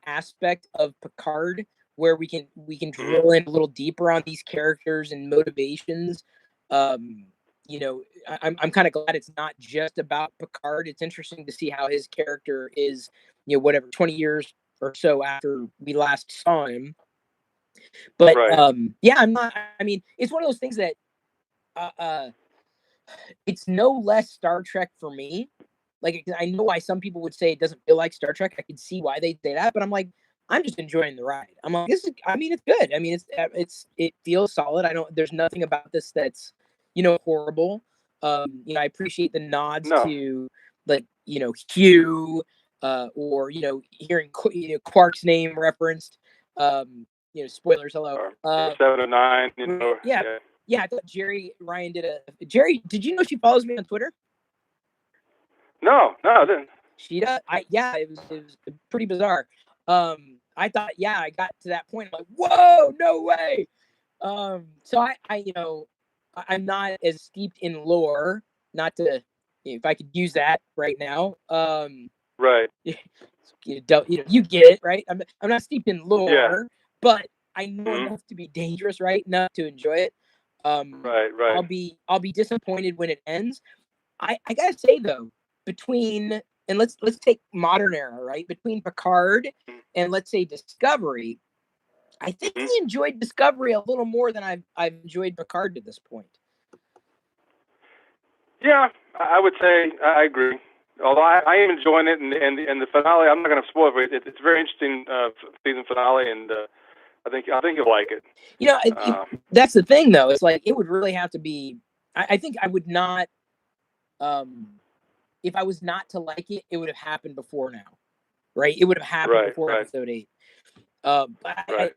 aspect of Picard where we can drill in a little deeper on these characters and motivations. I'm kind of glad it's not just about Picard. It's interesting to see how his character is, 20 years or so after we last saw him. But it's one of those things that it's no less Star Trek for me. Like, I know why some people would say it doesn't feel like Star Trek. I can see why they say that, but I'm like, I'm just enjoying the ride. I'm like, it's good. I mean, it feels solid. There's nothing about this that's, horrible. I appreciate the nods to, like, Hugh, or, hearing, Quark's name referenced, spoilers. Hello. 709, Yeah, I thought Jerry Ryan Jerry, did you know she follows me on Twitter? No, I didn't. She does. It was pretty bizarre. I thought, I got to that point. I'm like, whoa, no way. So I'm not as steeped in lore, not to, if I could use that right now. Right. You get it, right? I'm not steeped in lore, but I know enough to be dangerous, right? Enough to enjoy it. Right. I'll be disappointed when it ends. I gotta say though, and let's take modern era, right? Between Picard and let's say Discovery, I think I enjoyed Discovery a little more than I've enjoyed Picard to this point. Yeah, I would say I agree. Although I am enjoying it, and the finale, I'm not going to spoil it, but it's a very interesting season finale, and I think you'll like it. You know, that's the thing, though. It's like it would really have to be. I think I would not. If I was not to like it, it would have happened before now, right? It would have happened before episode 8. But right.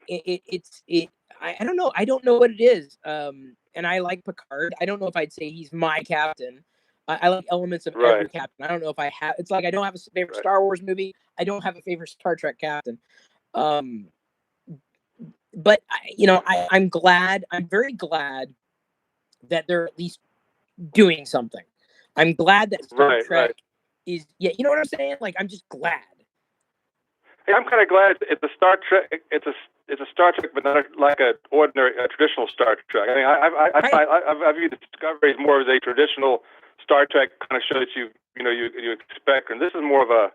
I don't know. I don't know what it is. And I like Picard. I don't know if I'd say he's my captain. I like elements of every captain. I don't know if I have. It's like I don't have a favorite Star Wars movie. I don't have a favorite Star Trek captain. But I'm glad. I'm very glad that they're at least doing something. I'm glad that Star Trek is. Yeah, you know what I'm saying? Like, I'm just glad. Hey, I'm kind of glad it's a Star Trek. It's a Star Trek, but not like a traditional Star Trek. I mean, I view the Discovery as more as a traditional Star Trek kind of show that you expect, and this is more of a,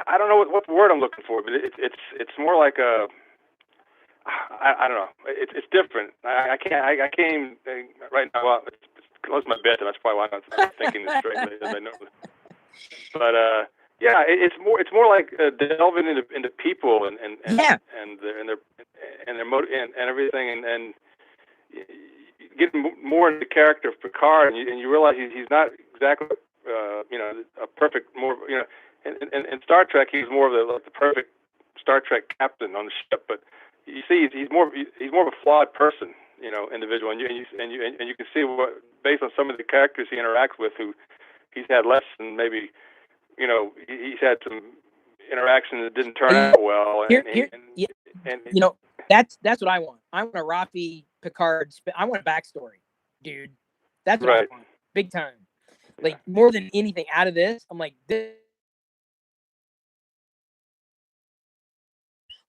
I don't know what word I'm looking for, but it's more like a, I don't know. It's different. I can't even right now. Well, it's close to my bedtime. That's probably why I'm not thinking this straight as I know. But yeah, it's more like delving into people and their and everything, and getting more into the character of Picard, and you realize he's not exactly a perfect in Star Trek he's more of the perfect Star Trek captain on the ship, but you see he's more of a flawed person, individual, and you can see what, based on some of the characters he interacts with, who he's had less than maybe, he's had some interactions that didn't turn out well. That's what I want. I want a Rafi Picard. I want a backstory, dude. That's what I want, big time. Like, more than anything out of this, I'm like this.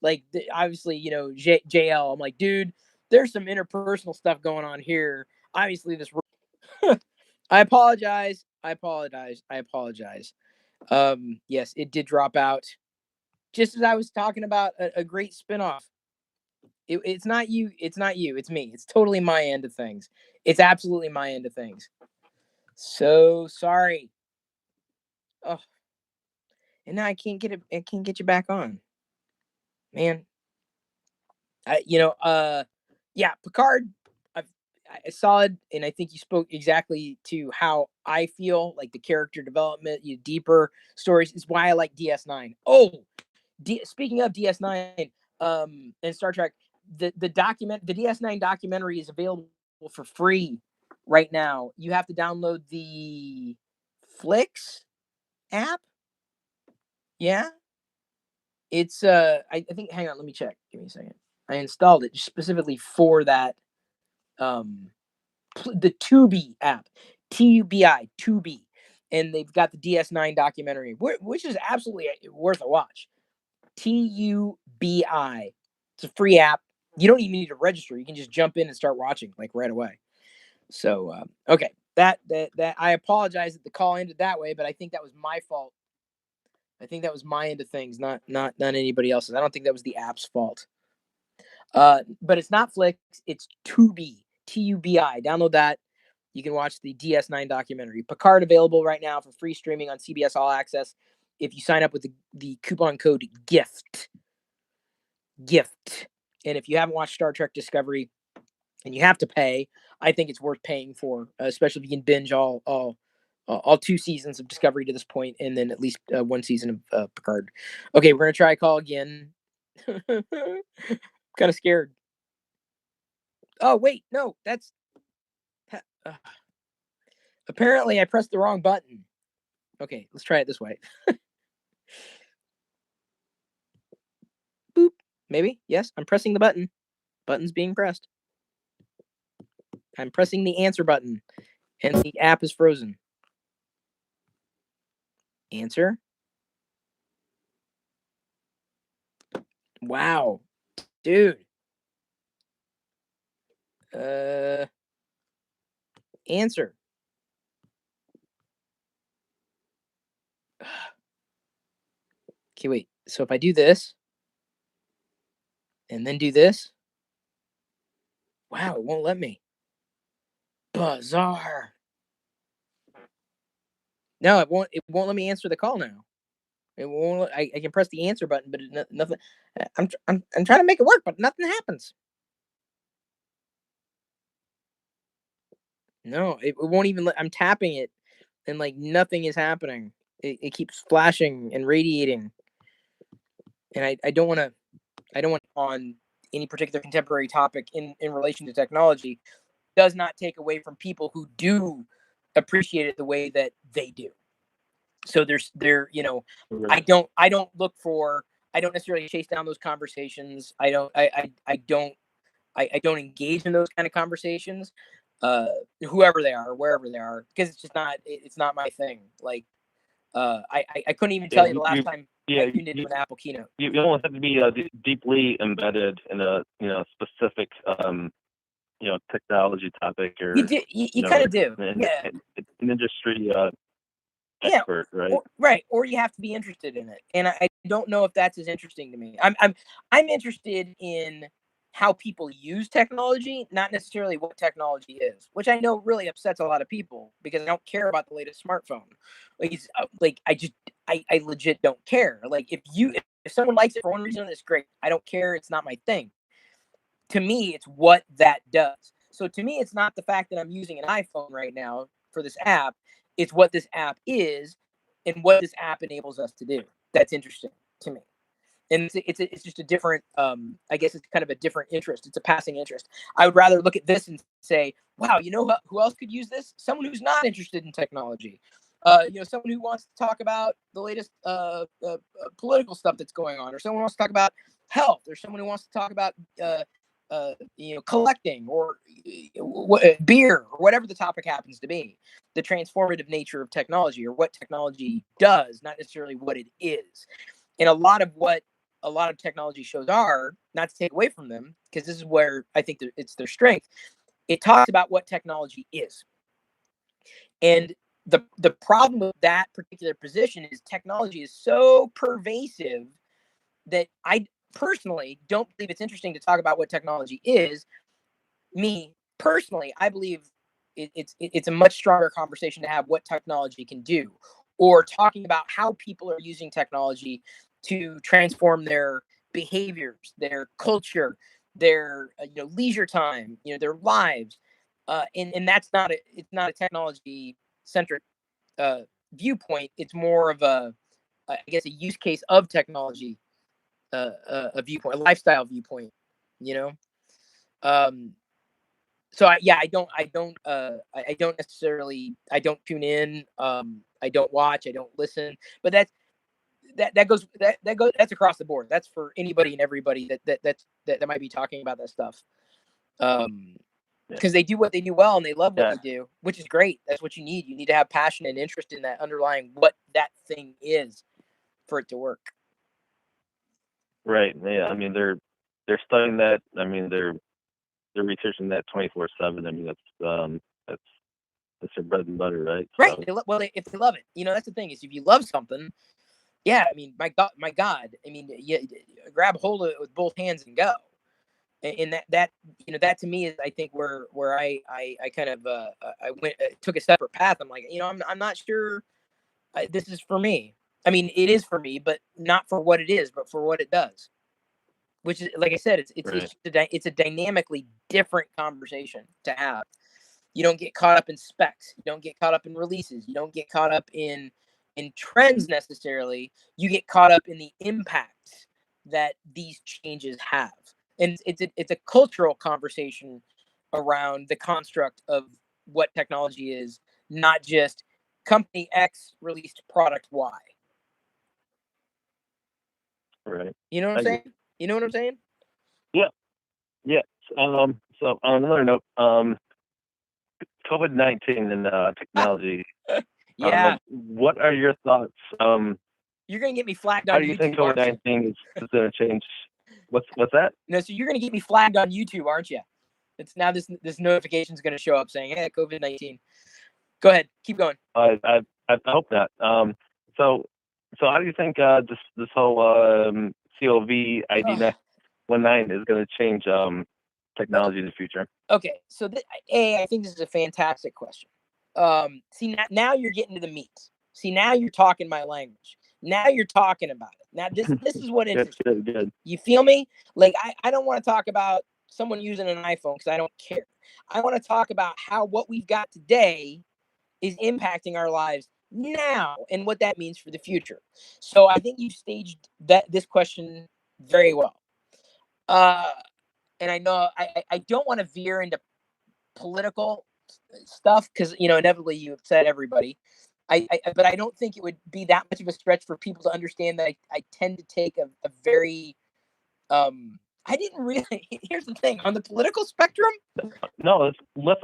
Like, obviously, JL. I'm like, dude, there's some interpersonal stuff going on here. Obviously, this. I apologize. Yes, it did drop out. Just as I was talking about a great spinoff. It's not you. It's me. It's totally my end of things. It's absolutely my end of things. So sorry. Oh, and now I can't get it. I can't get you back on, man. Yeah, Picard. I solid, and I think you spoke exactly to how I feel. Like, the character development, deeper stories is why I like DS9. Oh, speaking of DS9, and Star Trek, the DS9 documentary is available for free right now. You have to download the Flix app. Yeah, it's I think. Hang on, let me check. Give me a second. I installed it specifically for that. The Tubi app, TUBI, Tubi, and they've got the DS9 documentary, which is absolutely worth a watch. TUBI. It's a free app. You don't even need to register. You can just jump in and start watching, like, right away. So okay, that I apologize that the call ended that way, but I think that was my fault. I think that was my end of things, not anybody else's. I don't think that was the app's fault. But it's not Flix. It's Tubi. TUBI. Download that. You can watch the DS9 documentary. Picard available right now for free streaming on CBS All Access if you sign up with the coupon code GIFT. And if you haven't watched Star Trek Discovery and you have to pay, I think it's worth paying for, especially if you can binge all 2 seasons of Discovery to this point, and then at least 1 season of Picard. Okay, we're going to try a call again. Kind of scared. Oh, wait, no, that's... apparently I pressed the wrong button. Okay, let's try it this way. Boop. Maybe. Yes, I'm pressing the button. Button's being pressed. I'm pressing the answer button, and the app is frozen. Answer. Wow. Dude. Answer. Okay, wait. So if I do this, and then do this, wow, it won't let me. Bizarre. No, it won't. It won't let me answer the call now. It won't. I can press the answer button, but nothing. I'm trying to make it work, but nothing happens. No, it won't even let. I'm tapping it, and like nothing is happening. It keeps flashing and radiating, and I don't want to. I don't want on any particular contemporary topic in relation to technology. Does not take away from people who do appreciate it the way that they do. So I don't necessarily chase down those conversations. I don't engage in those kind of conversations, whoever they are or wherever they are, because it's not my thing. Like, I couldn't even tell you the last time I tuned into an Apple keynote. You almost have to be deeply embedded in a specific technology topic, or you kind of do, an industry expert, right? Or you have to be interested in it, and I don't know if that's as interesting to me. I'm interested in how people use technology, not necessarily what technology is, which I know really upsets a lot of people because I don't care about the latest smartphone. I legit don't care. Like, if someone likes it for one reason, it's great. I don't care. It's not my thing. To me, it's what that does. So to me, it's not the fact that I'm using an iPhone right now for this app. It's what this app is and what this app enables us to do. That's interesting to me. And it's just a different, I guess it's kind of a different interest. It's a passing interest. I would rather look at this and say, wow, who else could use this? Someone who's not interested in technology. Someone who wants to talk about the latest political stuff that's going on, or someone wants to talk about health, or someone who wants to talk about collecting, or beer, or whatever the topic happens to be. The transformative nature of technology, or what technology does, not necessarily what it is. And a lot of technology shows are, not to take away from them, because this is where I think it's their strength. It talks about what technology is. And the problem with that particular position is technology is so pervasive that I personally don't believe it's interesting to talk about what technology is. Me personally, I believe it's a much stronger conversation to have what technology can do, or talking about how people are using technology to transform their behaviors, their culture, their leisure time, their lives, and it's not a technology centric viewpoint. It's more of I guess, a use case of technology, a viewpoint, a lifestyle viewpoint. So I don't necessarily, I don't tune in, I don't watch, I don't listen, but that's across the board. That's for anybody and everybody that might be talking about that stuff. Because they do what they do well and they love what they do, which is great. That's what you need. You need to have passion and interest in that underlying what that thing is for it to work. Right. Yeah. I mean, they're studying that. I mean, they're researching that 24/7. I mean, that's their bread and butter, right? Right. So, if they love it, that's the thing, is if you love something, yeah. I mean, my God. I mean, grab hold of it with both hands and go. And that to me is, I think, where I kind of I went took a separate path. I'm like, I'm not sure this is for me. I mean, it is for me, but not for what it is, but for what it does. Which is, like I said, it's a dynamically different conversation to have. You don't get caught up in specs. You don't get caught up in releases. You don't get caught up in trends necessarily. You get caught up in the impact that these changes have. And it's a cultural conversation around the construct of what technology is, not just company X released product Y. Right. You know what I'm saying? You know what I'm saying? Yeah. Yeah. So on another note, COVID-19 and technology. Yeah. What are your thoughts? You're gonna get me flagged on YouTube. How do you think COVID-19 is going to change? What's that? No, so you're gonna get me flagged on YouTube, aren't you? It's now this notification is gonna show up saying, "Hey, COVID-19." Go ahead, keep going. I hope not. So how do you think this whole COVID ID-19 is going to change technology in the future? Okay, so I think this is a fantastic question. See, now you're getting to the meat. See, now you're talking my language. Now you're talking about it. Now this is what interests me. Good. You feel me? Like I don't want to talk about someone using an iPhone because I don't care. I want to talk about how what we've got today is impacting our lives now and what that means for the future. So I think you staged this question very well. And I know I don't want to veer into political stuff because inevitably you upset everybody. But I don't think it would be that much of a stretch for people to understand that I tend to take a very I didn't really. Here's the thing on the political spectrum. No, let's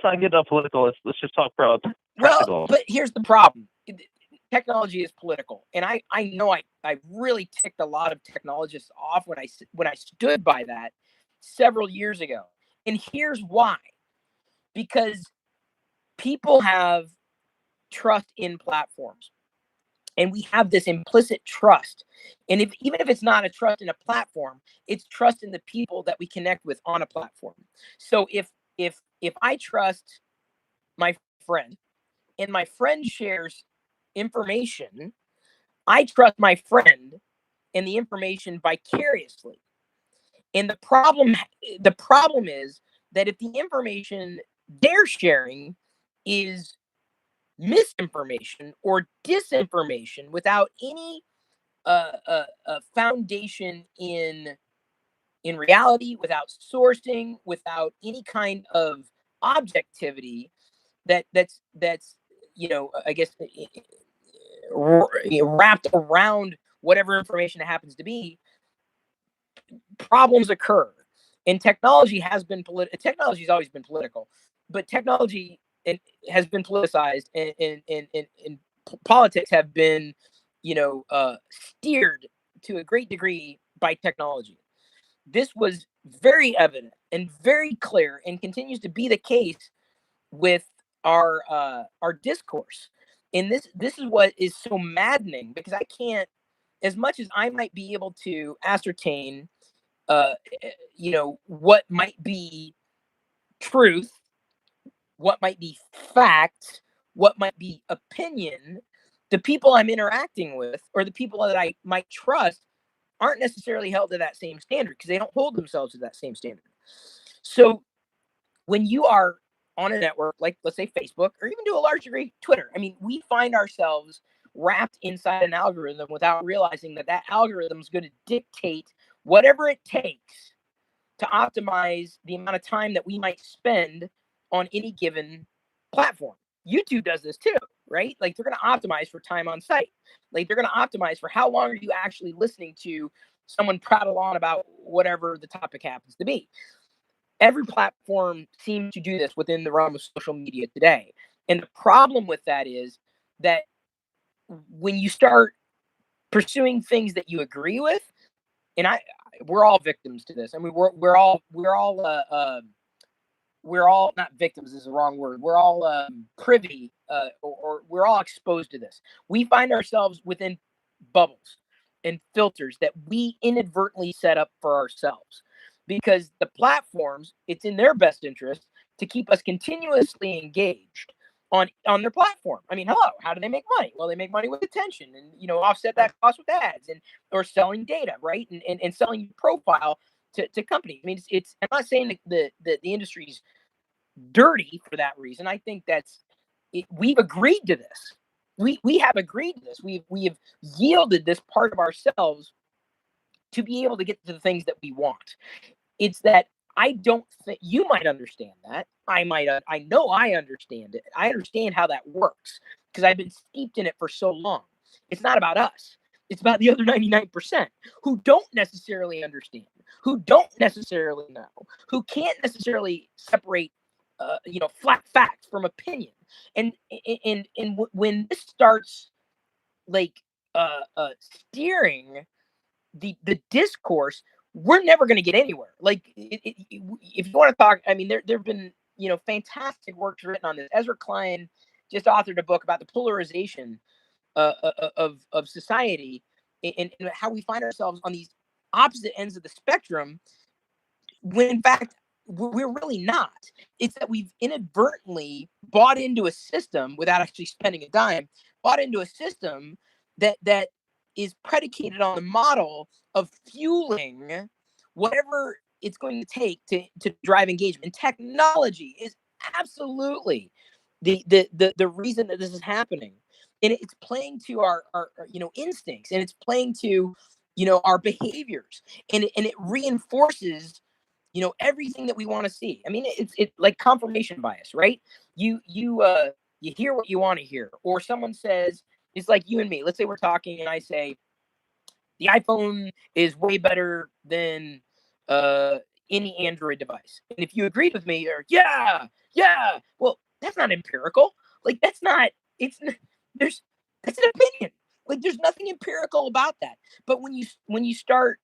not get political. Let's just talk about practical. Well, but here's the problem. Technology is political, and I know I really ticked a lot of technologists off when I stood by that several years ago. And here's why. Because people have trust in platforms. And we have this implicit trust. And even if it's not a trust in a platform, it's trust in the people that we connect with on a platform. So if I trust my friend and my friend shares information, I trust my friend and the information vicariously. And the problem is that if the information they're sharing is misinformation or disinformation without any foundation in reality, without sourcing, without any kind of objectivity that's I guess wrapped around whatever information it happens to be, problems occur. And technology has always been political, but technology has been politicized, and politics have been steered to a great degree by technology. This was very evident and very clear, and continues to be the case with our discourse. And this is what is so maddening, because I can't, as much as I might be able to ascertain what might be truth, what might be fact, what might be opinion, the people I'm interacting with or the people that I might trust aren't necessarily held to that same standard, because they don't hold themselves to that same standard. So when you are on a network like, let's say, Facebook, or even to a large degree Twitter, I mean, we find ourselves wrapped inside an algorithm without realizing that algorithm is going to dictate whatever it takes to optimize the amount of time that we might spend on any given platform. YouTube does this too, right? Like, they're going to optimize for time on site. Like, they're going to optimize for how long are you actually listening to someone prattle on about whatever the topic happens to be. Every platform seems to do this within the realm of social media today. And the problem with that is that when you start pursuing things that you agree with, and we're all victims to this. I mean, we're all not victims is the wrong word. We're all privy, or we're all exposed to this. We find ourselves within bubbles and filters that we inadvertently set up for ourselves, because the platforms, it's in their best interest to keep us continuously engaged on their platform. I mean, hello, how do they make money? Well, they make money with attention, and offset that cost with ads, or selling data, right? And selling your profile to companies. I mean, it's I'm not saying that the industry's dirty for that reason. I think we've agreed to this. We have agreed to this. We have yielded this part of ourselves to be able to get to the things that we want. It's that I don't think you might understand that. I know I understand it. I understand how that works because I've been steeped in it for so long. It's not about us. It's about the other 99% who don't necessarily understand, who don't necessarily know, who can't necessarily separate, flat facts from opinion. And when this starts, like, steering the discourse, we're never going to get anywhere. Like, if you want to talk, I mean, there have been fantastic works written on this. Ezra Klein just authored a book about the polarization of society, and how we find ourselves on these opposite ends of the spectrum, when in fact we're really not. It's that we've inadvertently bought into a system without actually spending a dime, bought into a system that is predicated on the model of fueling whatever it's going to take to drive engagement. And technology is absolutely the reason that this is happening. And it's playing to our instincts, and it's playing to our behaviors, and it reinforces everything that we want to see. I mean, it's like confirmation bias, right? You hear what you want to hear, or someone says, it's like you and me. Let's say we're talking and I say the iPhone is way better than any Android device. And if you agreed with me, or yeah, well, that's not empirical. Like that's an opinion. Like there's nothing empirical about that. But when you start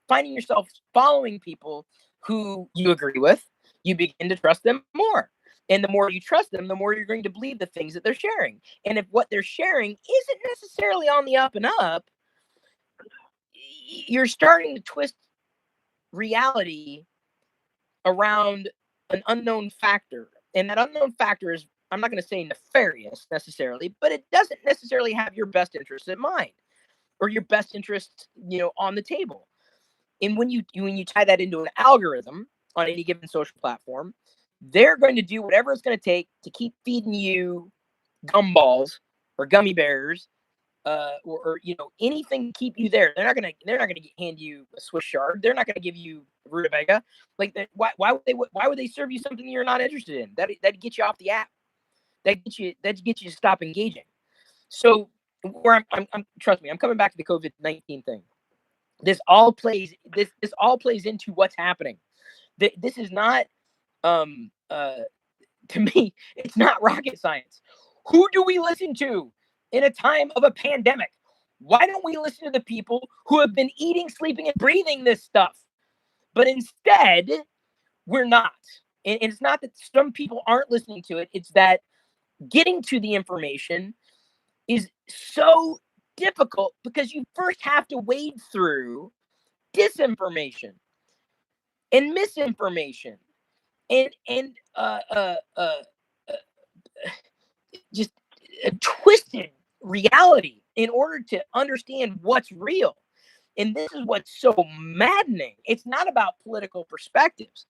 finding yourself following people who you agree with, you begin to trust them more. And the more you trust them, the more you're going to believe the things that they're sharing. And if what they're sharing isn't necessarily on the up and up, you're starting to twist reality around an unknown factor. And that unknown factor is, I'm not going to say nefarious necessarily, but it doesn't necessarily have your best interest in mind or your best interest, on the table. And when you tie that into an algorithm on any given social platform, they're going to do whatever it's going to take to keep feeding you gumballs or gummy bears, or anything to keep you there. They're not gonna hand you a Swiss chard. They're not gonna give you rutabaga. Like that. Why would they serve you something you're not interested in? That get you off the app. That gets you to stop engaging. So where I'm trust me, I'm coming back to the COVID-19 thing. This all plays into what's happening. This is not to me, it's not rocket science. Who do we listen to in a time of a pandemic? Why don't we listen to the people who have been eating, sleeping, and breathing this stuff? But instead, we're not. And it's not that some people aren't listening to it. It's that getting to the information is so difficult because you first have to wade through disinformation and misinformation and just a twisted reality in order to understand what's real. And this is what's so maddening. It's not about political perspectives.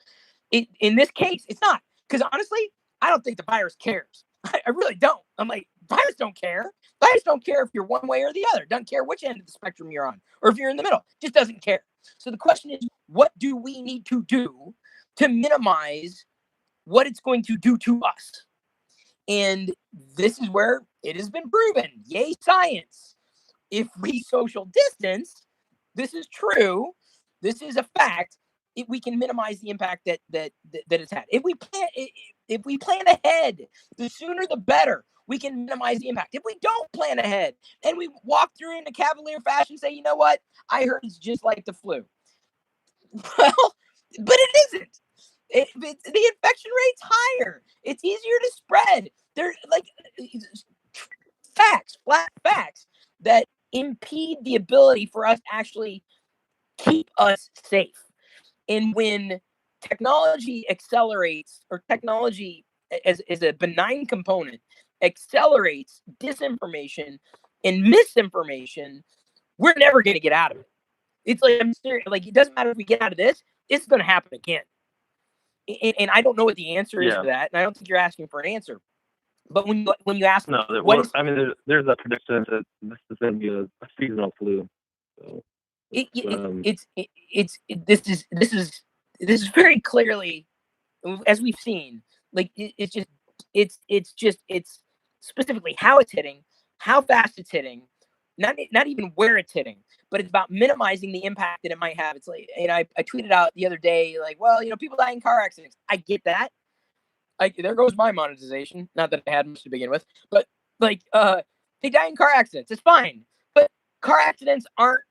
In this case, it's not. Because honestly, I don't think the virus cares. I really don't. I'm like, virus don't care. Virus don't care if you're one way or the other. Doesn't care which end of the spectrum you're on, or if you're in the middle. Just doesn't care. So the question is, what do we need to do to minimize what it's going to do to us? And this is where it has been proven. Yay, science. If we social distance, this is true. This is a fact. We can minimize the impact that it's had. If we plan ahead, the sooner the better. We can minimize the impact. If we don't plan ahead and we walk through in a cavalier fashion, say, you know what? I heard it's just like the flu. Well, but it isn't. The infection rate's higher. It's easier to spread. They're like flat facts that impede the ability for us to actually keep us safe. And when technology accelerates, or technology as a benign component accelerates disinformation and misinformation, we're never going to get out of it. It's like, I'm serious. Like, it doesn't matter if we get out of this, it's going to happen again. And I don't know what the answer is to that, and I don't think you're asking for an answer. But when you ask, there's a prediction that this is going to be a seasonal flu. So, this is very clearly, as we've seen, like it's specifically how it's hitting, how fast it's hitting, not even where it's hitting, but it's about minimizing the impact that it might have. It's like, and I tweeted out the other day, like, well, people die in car accidents. I get that. There goes my monetization. Not that I had much to begin with, but like, they die in car accidents. It's fine, but car accidents aren't.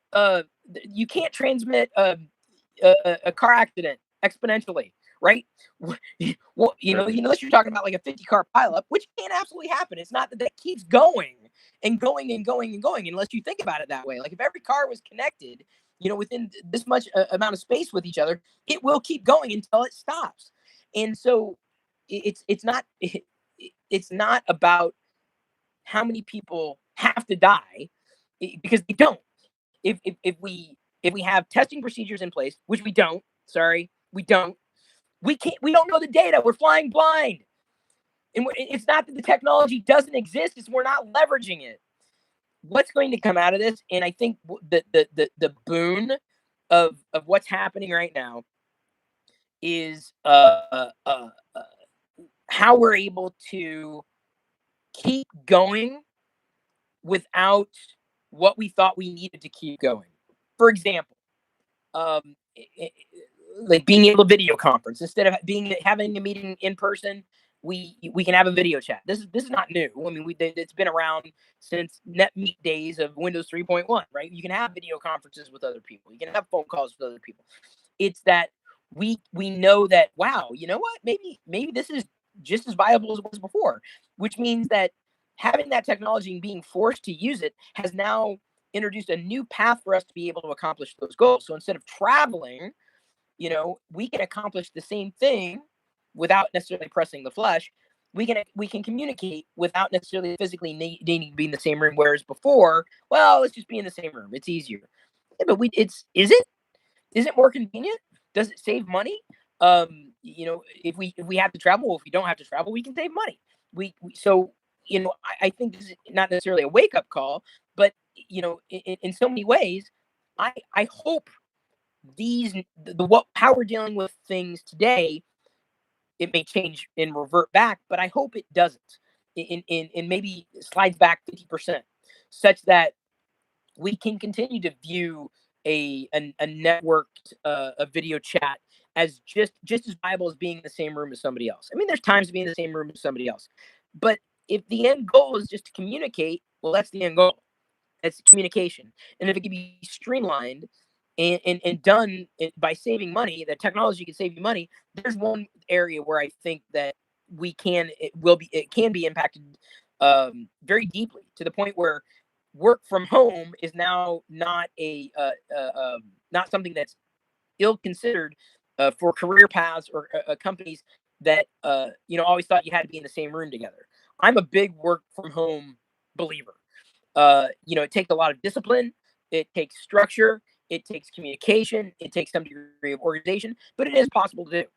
You can't transmit a car accident exponentially, right? Well, unless you're talking about like a 50-car pileup, which can absolutely happen. It's not that keeps going and going and going and going, unless you think about it that way. Like if every car was connected, within this much amount of space with each other, it will keep going until it stops. And so it's not about how many people have to die, because they don't. If we have testing procedures in place, which we don't, we don't know the data. We're flying blind. And it's not that the technology doesn't exist, it's we're not leveraging it. What's going to come out of this? And I think the boon of what's happening right now is how we're able to keep going without what we thought we needed to keep going. For example, like being able to video conference instead of having a meeting in person. We can have a video chat. This is not new. I mean, it's been around since NetMeet days of Windows 3.1, right? You can have video conferences with other people. You can have phone calls with other people. It's that we know that, wow, you know what? Maybe this is just as viable as it was before, which means that having that technology and being forced to use it has now introduced a new path for us to be able to accomplish those goals. So instead of traveling, we can accomplish the same thing without necessarily pressing the flesh. We can communicate without necessarily physically needing to be in the same room. Whereas before, well, let's just be in the same room. It's easier. Yeah, but is it more convenient? Does it save money? If we have to travel, or if we don't have to travel, we can save money. I think this is not necessarily a wake up call, but in so many ways, I hope how we're dealing with things today, it may change and revert back, but I hope it doesn't. In maybe slides back 50%, such that we can continue to view a networked a video chat as just as viable as being in the same room as somebody else. I mean, there's times to be in the same room as somebody else, but if the end goal is just to communicate, well, that's the end goal. That's communication. And if it can be streamlined and done by saving money, that technology can save you money. There's one area where I think that it can be impacted very deeply, to the point where work from home is now not not something that's ill considered for career paths or companies that always thought you had to be in the same room together. I'm a big work from home believer. It takes a lot of discipline, it takes structure, it takes communication, it takes some degree of organization, but it is possible to do.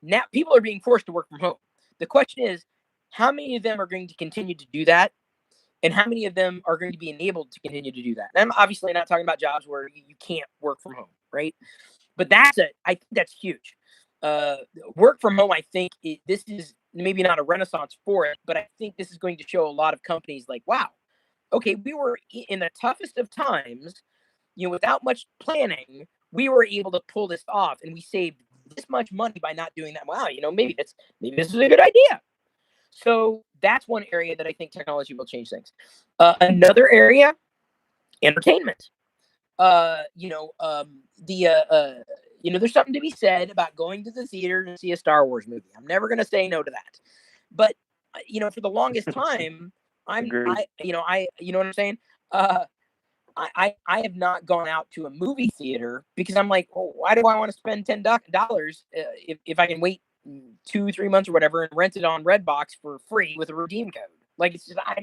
Now people are being forced to work from home. The question is, how many of them are going to continue to do that? And how many of them are going to be enabled to continue to do that? And I'm obviously not talking about jobs where you can't work from home, right? But I think that's huge. Work from home, I think this is maybe not a renaissance for it, but I think this is going to show a lot of companies like, wow, okay, we were in the toughest of times, without much planning, we were able to pull this off, and we saved this much money by not doing that. Wow, maybe this is a good idea. So that's one area that I think technology will change things. Another area, entertainment. There's something to be said about going to the theater to see a Star Wars movie. I'm never going to say no to that. But for the longest time, you know what I'm saying? I have not gone out to a movie theater because I'm like, well, why do I want to spend $10 if I can wait 2-3 months or whatever and rent it on Redbox for free with a redeem code? Like, it's just, I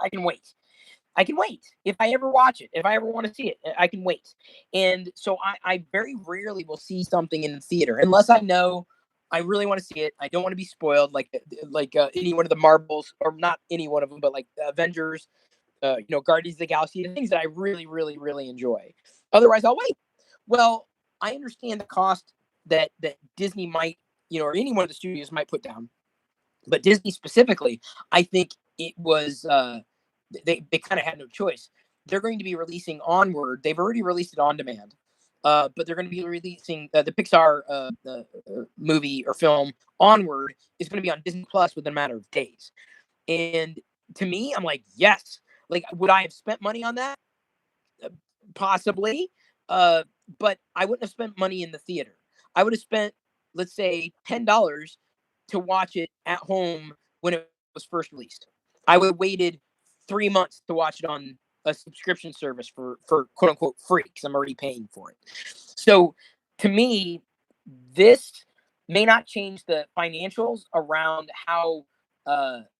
can wait. I can wait. If I ever watch it, if I ever want to see it, I can wait. And so I very rarely will see something in the theater unless I know I really want to see it. I don't want to be spoiled like any one of the Marvels, or not any one of them, but like Avengers, Guardians of the Galaxy, the things that I really, really, really enjoy. Otherwise, I'll wait. Well, I understand the cost that Disney might, or any one of the studios might put down. But Disney specifically, I think it was they kind of had no choice. They're going to be releasing Onward. They've already released it on demand, but they're going to be releasing the Pixar movie or film Onward is going to be on Disney Plus within a matter of days. And to me, I'm like, yes. Like, would I have spent money on that? Possibly, but I wouldn't have spent money in the theater. I would have spent, let's say, $10 to watch it at home when it was first released. I would have waited 3 months to watch it on a subscription service for quote unquote free because I'm already paying for it. So to me, this may not change the financials around how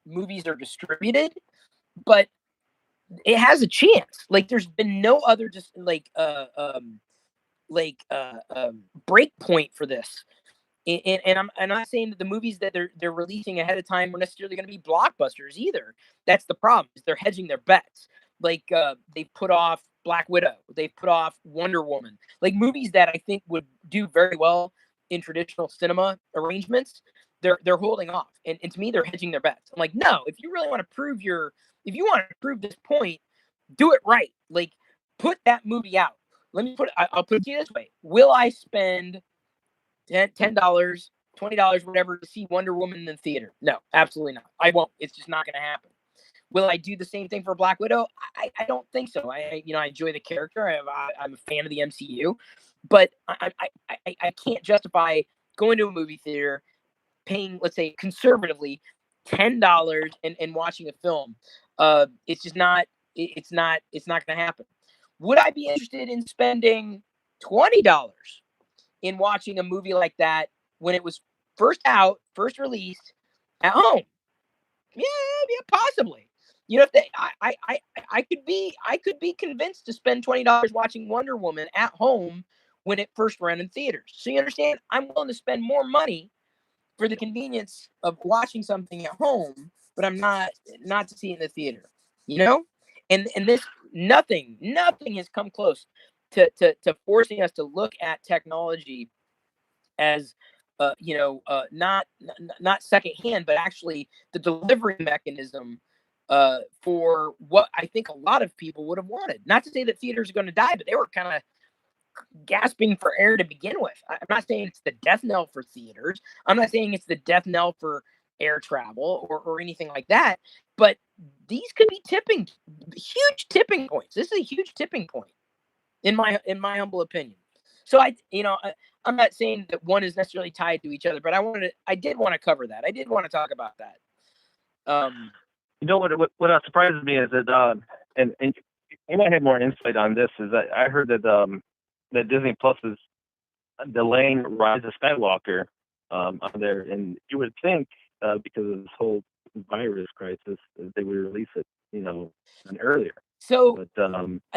movies are distributed, but it has a chance. Like there's been no other just break point for this. And I'm not saying that the movies that they're releasing ahead of time are necessarily going to be blockbusters either. That's the problem. Is they're hedging their bets. Like they put off Black Widow, they put off Wonder Woman, like movies that I think would do very well in traditional cinema arrangements. They're holding off, and to me, they're hedging their bets. I'm like, no, if you really want to prove if you want to prove this point, do it right. Like put that movie out. I'll put it to you this way: will I spend $10, $20, whatever, to see Wonder Woman in the theater? No, absolutely not. I won't. It's just not going to happen. Will I do the same thing for Black Widow? I don't think so. I enjoy the character. I'm a fan of the MCU, but I can't justify going to a movie theater, paying, let's say, conservatively $10 and watching a film. It's just not. It's not going to happen. Would I be interested in spending $20 in watching a movie like that when it was first released at home? Yeah, possibly. If I could be convinced to spend $20 watching Wonder Woman at home when it first ran in theaters. So you understand, I'm willing to spend more money for the convenience of watching something at home, but I'm not to see it in the theater. And this nothing has come close to forcing us to look at technology as not secondhand, but actually the delivery mechanism for what I think a lot of people would have wanted. Not to say that theaters are going to die, but they were kind of gasping for air to begin with. I'm not saying it's the death knell for theaters. I'm not saying it's the death knell for air travel or anything like that. But these could be huge tipping points. This is a huge tipping point, in my humble opinion. So I'm not saying that one is necessarily tied to each other, but I did want to cover that. I did want to talk about that. What surprises me is that and you might have more insight on this, is that I heard that that Disney Plus is delaying Rise of Skywalker on there, and you would think because of this whole virus crisis they would release it earlier. So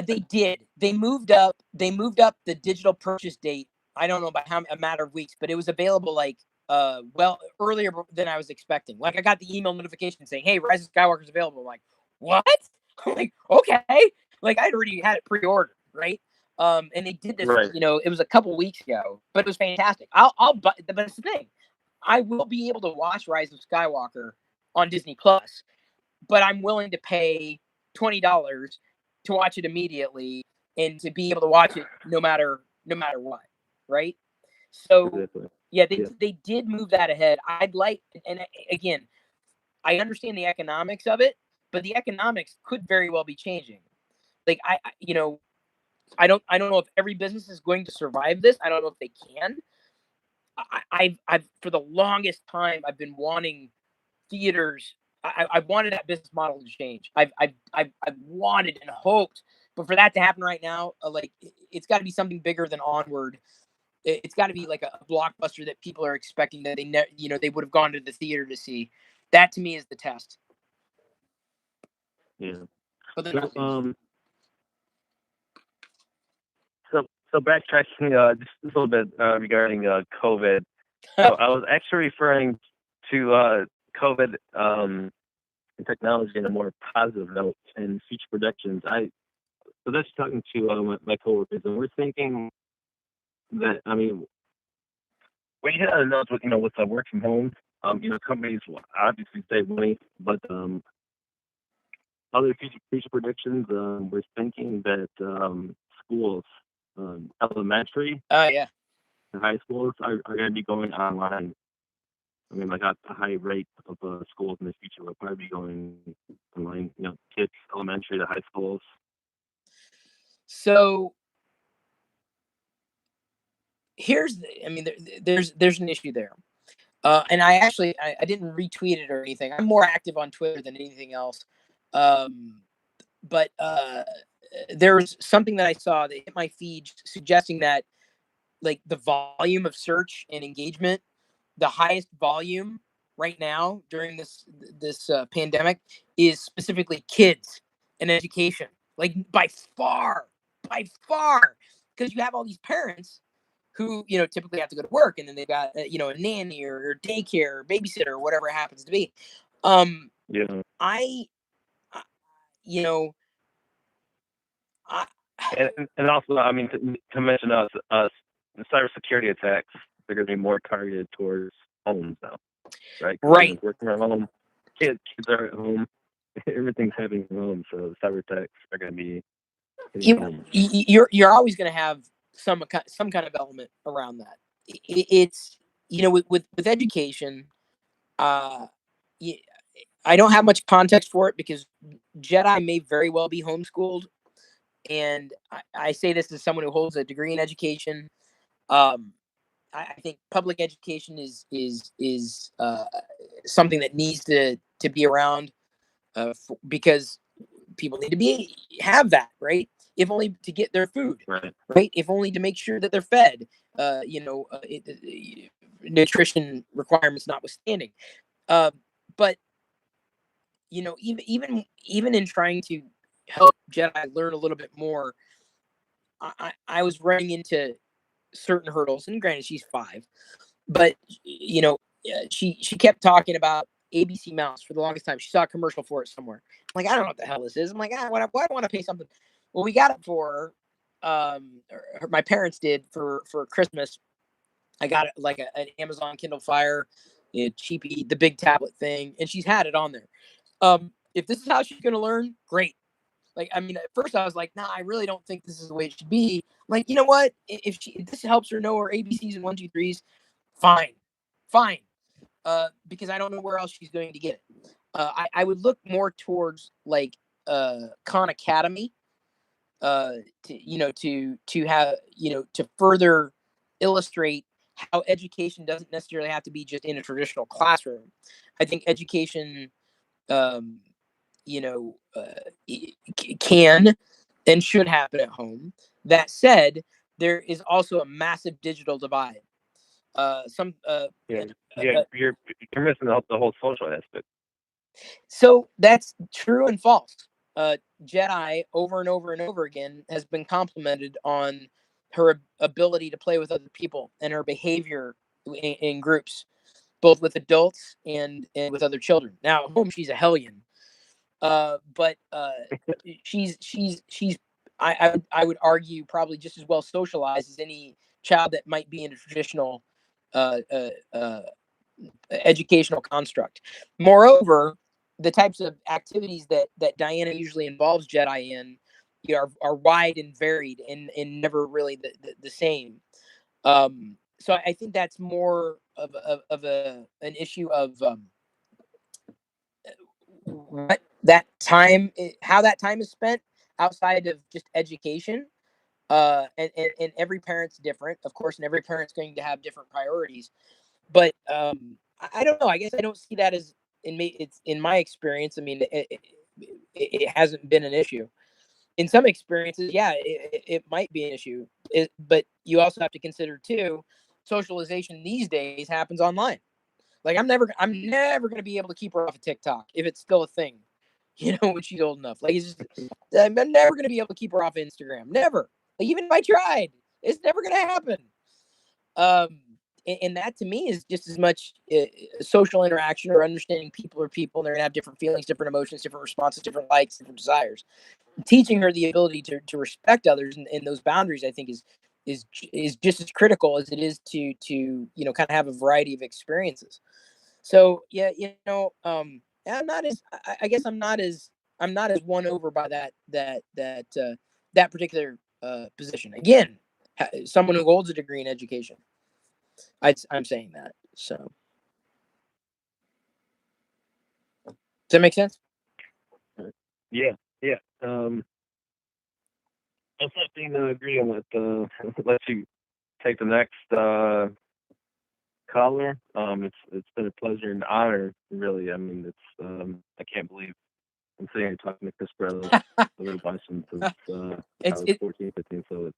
they did. They moved up the digital purchase date. I don't know about a matter of weeks, but it was available earlier than I was expecting. Like I got the email notification saying, "Hey, Rise of Skywalker is available." I'm like, what? I'm like, okay. Like I'd already had it pre-ordered, right? And they did this. Right. It was a couple weeks ago, but it was fantastic. But it's the thing. I will be able to watch Rise of Skywalker on Disney Plus, but I'm willing to pay $20 to watch it immediately and to be able to watch it no matter what, right? So exactly. They did move that ahead. And again, I understand the economics of it, but the economics could very well be changing. Like I don't know if every business is going to survive this. I don't know if they can. I've for the longest time I've been wanting theaters. I've wanted that business model to change. I've wanted and hoped, but for that to happen right now, it's got to be something bigger than Onward. It's got to be like a blockbuster that people are expecting that they would have gone to the theater to see. That to me is the test. Yeah. But So backtracking just a little bit regarding COVID. So I was actually referring to COVID and technology in a more positive note and future projections. So that's talking to my coworkers, and we're thinking that we had a note with work from home. Companies will obviously save money, but other future predictions, we're thinking that schools, elementary, and high schools are going to be going online. A high rate of schools in the future will probably be going online. Kids, elementary to high schools. So there's an issue there. And I didn't retweet it or anything. I'm more active on Twitter than anything else. but there's something that I saw that hit my feed suggesting that like the volume of search and engagement, the highest volume right now during this pandemic is specifically kids and education, like by far, because you have all these parents who typically have to go to work, and then they've got a nanny or daycare or babysitter or whatever it happens to be. Yeah. I you know I And also, I mean, to mention us, the cybersecurity attacks, they're going to be more targeted towards homes now, right? Right. Working from home, kids are at home, everything's happening at home, so the cyber attacks are going to be you're always going to have some kind of element around that. It's with education, I don't have much context for it because Jedi may very well be homeschooled, and I say this as someone who holds a degree in education. I think public education is something that needs to be around because people need to have that, right? If only to get their food, right? If only to make sure that they're fed. Nutrition requirements notwithstanding, but even in trying to help Jedi learn a little bit more, I was running into certain hurdles. And granted, she's 5, but she kept talking about ABC Mouse for the longest time. She saw a commercial for it somewhere. I'm like, I don't know what the hell this is. I'm like, why do I want to pay something? Well, we got it for her. My parents did for Christmas. I got it like an Amazon Kindle Fire, cheapy, the big tablet thing, and she's had it on there. If this is how she's gonna learn, great. Like, I mean, at first I was like, nah, I really don't think this is the way it should be. I'm like, you know what? If this helps her know her ABCs and 1, 2, 3s, fine. Because I don't know where else she's going to get it. I would look more towards like Khan Academy, to have to further illustrate how education doesn't necessarily have to be just in a traditional classroom. I think education, um, can and should happen at home. That said, there is also a massive digital divide. You're missing the whole social aspect. So that's true and false. Jedi over and over and over again has been complimented on her ability to play with other people and her behavior in groups, both with adults and with other children. Now at home she's a hellion, but she's I would argue probably just as well socialized as any child that might be in a traditional educational construct. Moreover, the types of activities that Diana usually involves Jedi in are wide and varied and never really the same. So I think that's more of an issue of what that time, how that time is spent outside of just education. And every parent's different, of course, and every parent's going to have different priorities. But I don't know. I guess I don't see that as it's in my experience. I mean, it hasn't been an issue. In some experiences, yeah, it might be an issue. But you also have to consider too, socialization these days happens online. Like I'm never going to be able to keep her off of TikTok if it's still a thing. When she's old enough. Like it's just, I'm never going to be able to keep her off of Instagram. Never. Like even if I tried, it's never going to happen. And that to me is just as much social interaction or understanding people are people, and they're gonna have different feelings, different emotions, different responses, different likes, different desires. Teaching her the ability to respect others and those boundaries, I think, is just as critical as it is to kind of have a variety of experiences. So yeah, I'm not as I guess I'm not as won over by that particular position. Again, someone who holds a degree in education. I'm saying that. So does that make sense? Yeah. I definitely agree on that. Let you take the next caller. It's been a pleasure and honor, really. I mean, it's I can't believe I'm sitting here talking to Chris Pirillo. I've been watching since I was 14, 15, so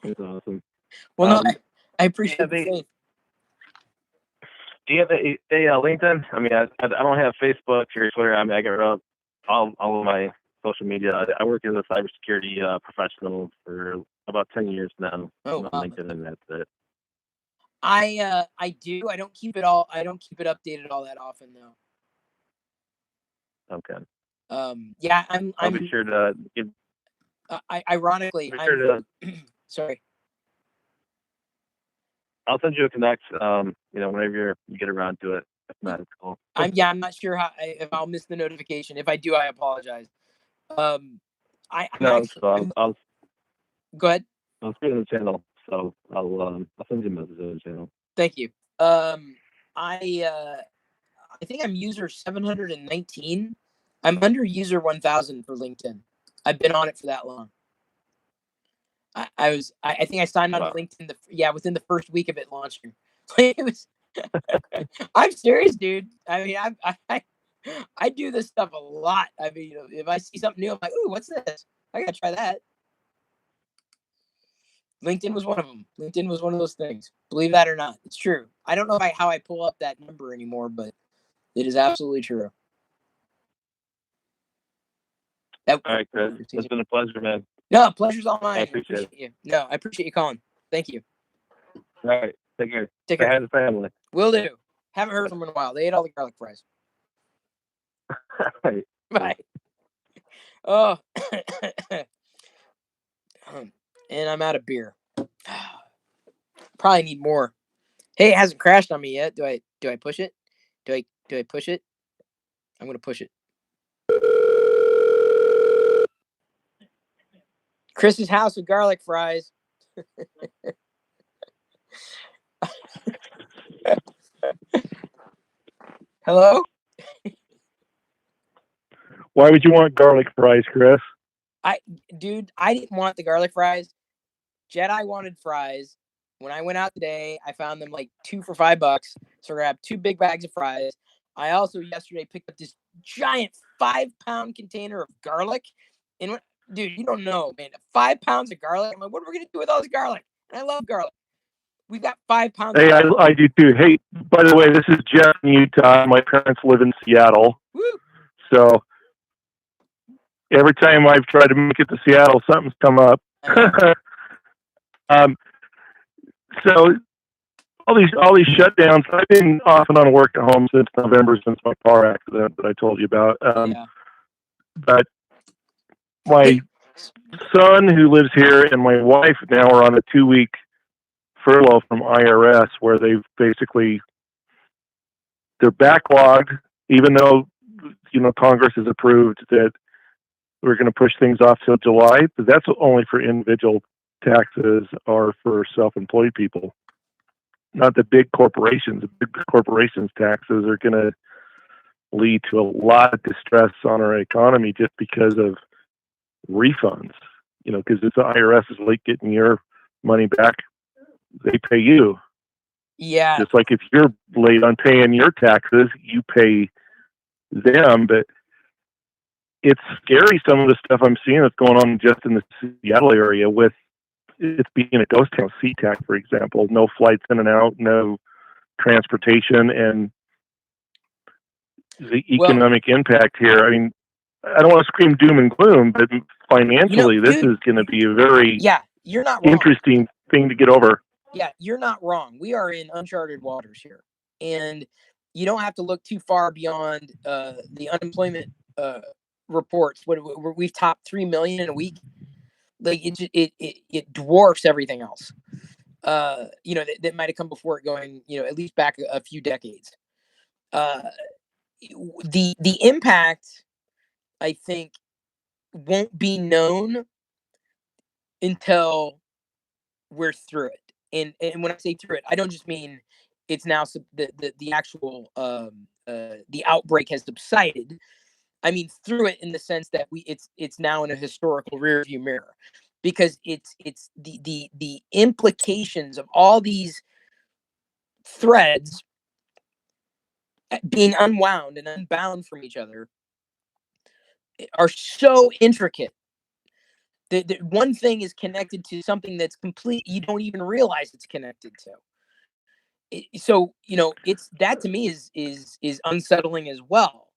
it's awesome. Well, no, I appreciate the faith. Do you have a LinkedIn? I mean, I don't have Facebook or Twitter. I mean, I get rid of all of my social media. I work as a cybersecurity professional for about 10 years now. Oh, on LinkedIn, and that's it. I do. I don't keep it updated all that often though. Okay. Yeah, I'll be sure to give. Ironically, sorry. I'll send you a connect. Whenever you get around to it. If not, it's cool. I'm not sure if I'll miss the notification. If I do, I apologize. I'll go ahead. I'll see you on the channel, so I'll send you a message on the channel. Thank you. I think I'm user 719. I'm under user 1000 for LinkedIn. I've been on it for that long. I think I signed on to LinkedIn within the first week of it launching. It was I'm serious, dude. I mean, I do this stuff a lot. I mean, if I see something new, I'm like, ooh, what's this? I gotta try that. LinkedIn was one of them. LinkedIn was one of those things. Believe that or not, it's true. I don't know how I pull up that number anymore, but it is absolutely true. All right, Chris. It's been a pleasure, man. No, pleasure's all mine. I appreciate you. No, I appreciate you calling. Thank you. All right. Take care. Take care. Say hi to the family. Will do. Haven't heard from them in a while. They ate all the garlic fries. Right. Bye. Oh. And I'm out of beer. Probably need more. Hey, it hasn't crashed on me yet. Do I push it? Do I push it? I'm gonna push it. Chris's house with garlic fries. Hello? Why would you want garlic fries, Chris? I didn't want the garlic fries. Jedi wanted fries. When I went out today, I found them like 2 for $5. So I grabbed 2 big bags of fries. I also yesterday picked up this giant 5-pound container of garlic. And dude, you don't know, man. 5 pounds of garlic. I'm like, what are we gonna do with all this garlic? And I love garlic. We've got 5 pounds. Hey, I do too. Hey, by the way, this is Jeff in Utah. My parents live in Seattle. Woo. So every time I've tried to make it to Seattle, something's come up. So all these shutdowns. I've been off and on work at home since November, since my car accident that I told you about. But my son, who lives here, and my wife now are on a 2-week furlough from IRS, where they're backlogged, even though Congress has approved that we're going to push things off till July, but that's only for individual taxes or for self-employed people, not the big corporations. The big corporations taxes are going to lead to a lot of distress on our economy just because of refunds, because if the IRS is late getting your money back, they pay you. Yeah. Just like if you're late on paying your taxes, you pay them. But it's scary, some of the stuff I'm seeing that's going on just in the Seattle area, with it being a ghost town. SeaTac, for example, no flights in and out, no transportation, and the economic impact here. I mean, I don't want to scream doom and gloom, but financially, this is going to be a very you're not wrong. Interesting thing to get over. Yeah, you're not wrong. We are in uncharted waters here, and you don't have to look too far beyond the unemployment reports. We've topped 3 million in a week. Like it dwarfs everything else. That might have come before it, going at least back a few decades. The impact, I think, won't be known until we're through it. And when I say through it, I don't just mean it's now the actual the outbreak has subsided. I mean through it in the sense that it's now in a historical rearview mirror, because it's the implications of all these threads being unwound and unbound from each other are so intricate. The one thing is connected to something that's complete. You don't even realize it's connected to. So it's that to me is unsettling as well.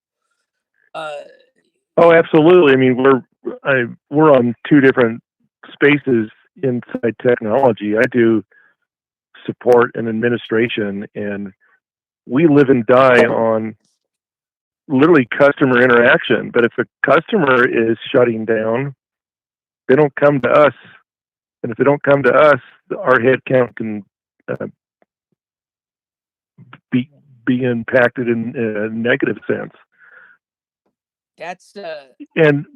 Oh, absolutely. I mean, we're on two different spaces inside technology. I do support and administration, and we live and die on literally customer interaction. But if a customer is shutting down, they don't come to us, and if they don't come to us, our headcount can be impacted in a negative sense. That's and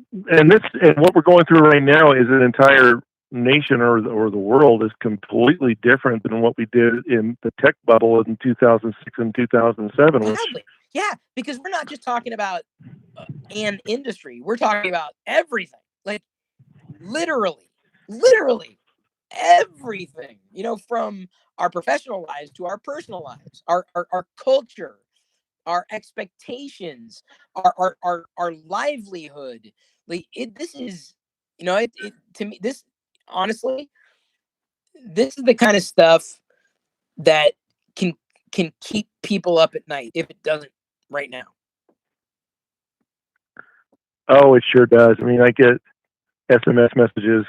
what we're going through right now is an entire nation or the world is completely different than what we did in the tech bubble in 2006 and 2007. Yeah, because we're not just talking about an industry. We're talking about everything. Like literally everything. From our professional lives to our personal lives, our culture, our expectations, our livelihood. Like this is, to me, this honestly, this is the kind of stuff that can keep people up at night if it doesn't right now. Oh, it sure does. I mean, I get SMS messages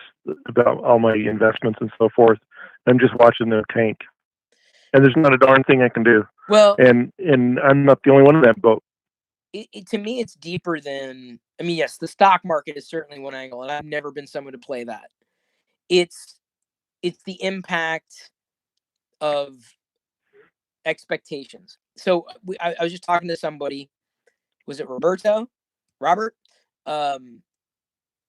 about all my investments and so forth. I'm just watching them tank, and there's not a darn thing I can do. Well, and I'm not the only one in that boat. To me, it's deeper than. I mean, yes, the stock market is certainly one angle, and I've never been someone to play that. It's the impact of expectations. So I was just talking to somebody. Was it Robert?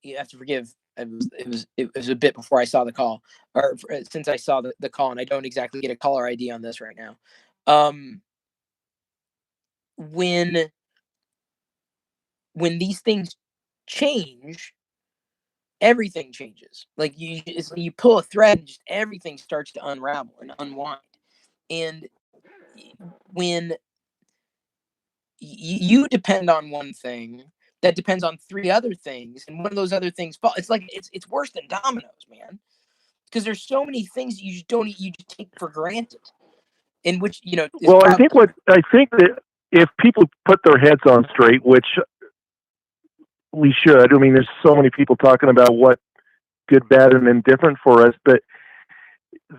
You have to forgive. It was a bit before I saw the call, or since I saw the call, and I don't exactly get a caller ID on this right now. When these things change, everything changes. Like you pull a thread, and just everything starts to unravel and unwind. And when you depend on one thing, that depends on three other things, and one of those other things fall. It's like it's worse than dominoes, man. Because there's so many things that you just take for granted. In which well, I think that if people put their heads on straight, which we should. I mean, there's so many people talking about what good, bad, and indifferent for us, but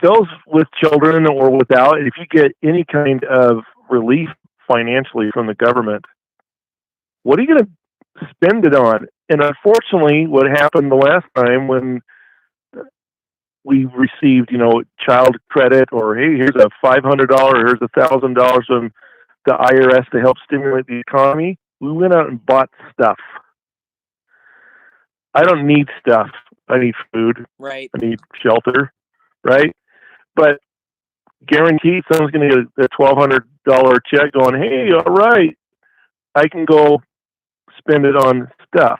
those with children or without, if you get any kind of relief financially from the government, what are you going to spend it on? And unfortunately, what happened the last time when we received, child credit, or hey, here's a $500, here's $1,000 from the IRS to help stimulate the economy, we went out and bought stuff. I don't need stuff. I need food. Right. I need shelter. Right. But guaranteed someone's going to get a $1,200 check going, hey, all right, I can go spend it on stuff.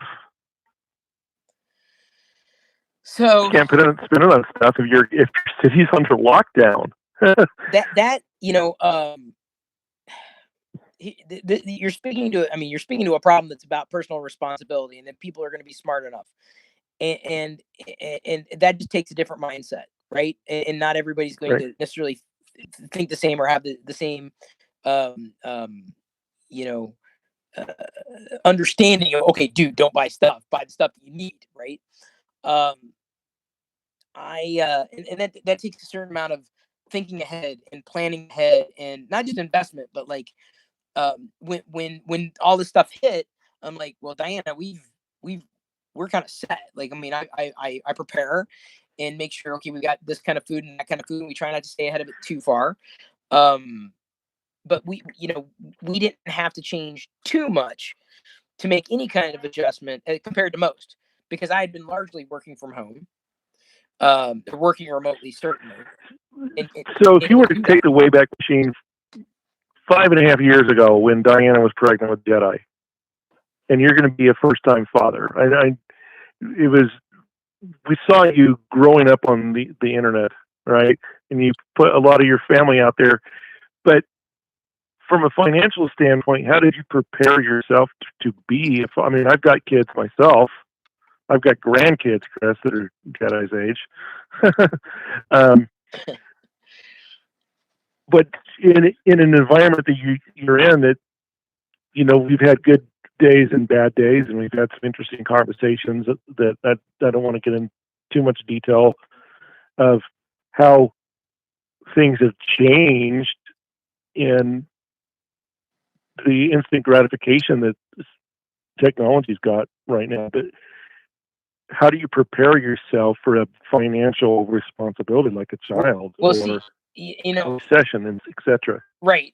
So you can't spend it on stuff if your city's under lockdown. You're speaking to a problem that's about personal responsibility, and that people are going to be smart enough, and that just takes a different mindset, right? And not everybody's going to necessarily think the same or have the same understanding of, okay, dude, don't buy stuff, buy the stuff that you need, right? And that takes a certain amount of thinking ahead and planning ahead, and not just investment, but like when all this stuff hit, I'm like, well, Diana, we're kind of set. Like, I mean, I prepare and make sure, okay, we got this kind of food and that kind of food, and we try not to stay ahead of it too far. But we didn't have to change too much to make any kind of adjustment compared to most, because I had been largely working from home, working remotely, certainly. So if you were to take the Wayback Machine 5.5 years ago when Diana was pregnant with Jedi, and you're going to be a first-time father, we saw you growing up on the internet, right? And you put a lot of your family out there, but from a financial standpoint, how did you prepare yourself to be? I mean, I've got kids myself. I've got grandkids, Chris, that are Jedi's age. But in an environment that you're in, that we've had good days and bad days, and we've had some interesting conversations that I don't want to get in too much detail of how things have changed in the instant gratification that technology's got right now. But how do you prepare yourself for a financial responsibility like a child, well, or recession, and etc.? Right.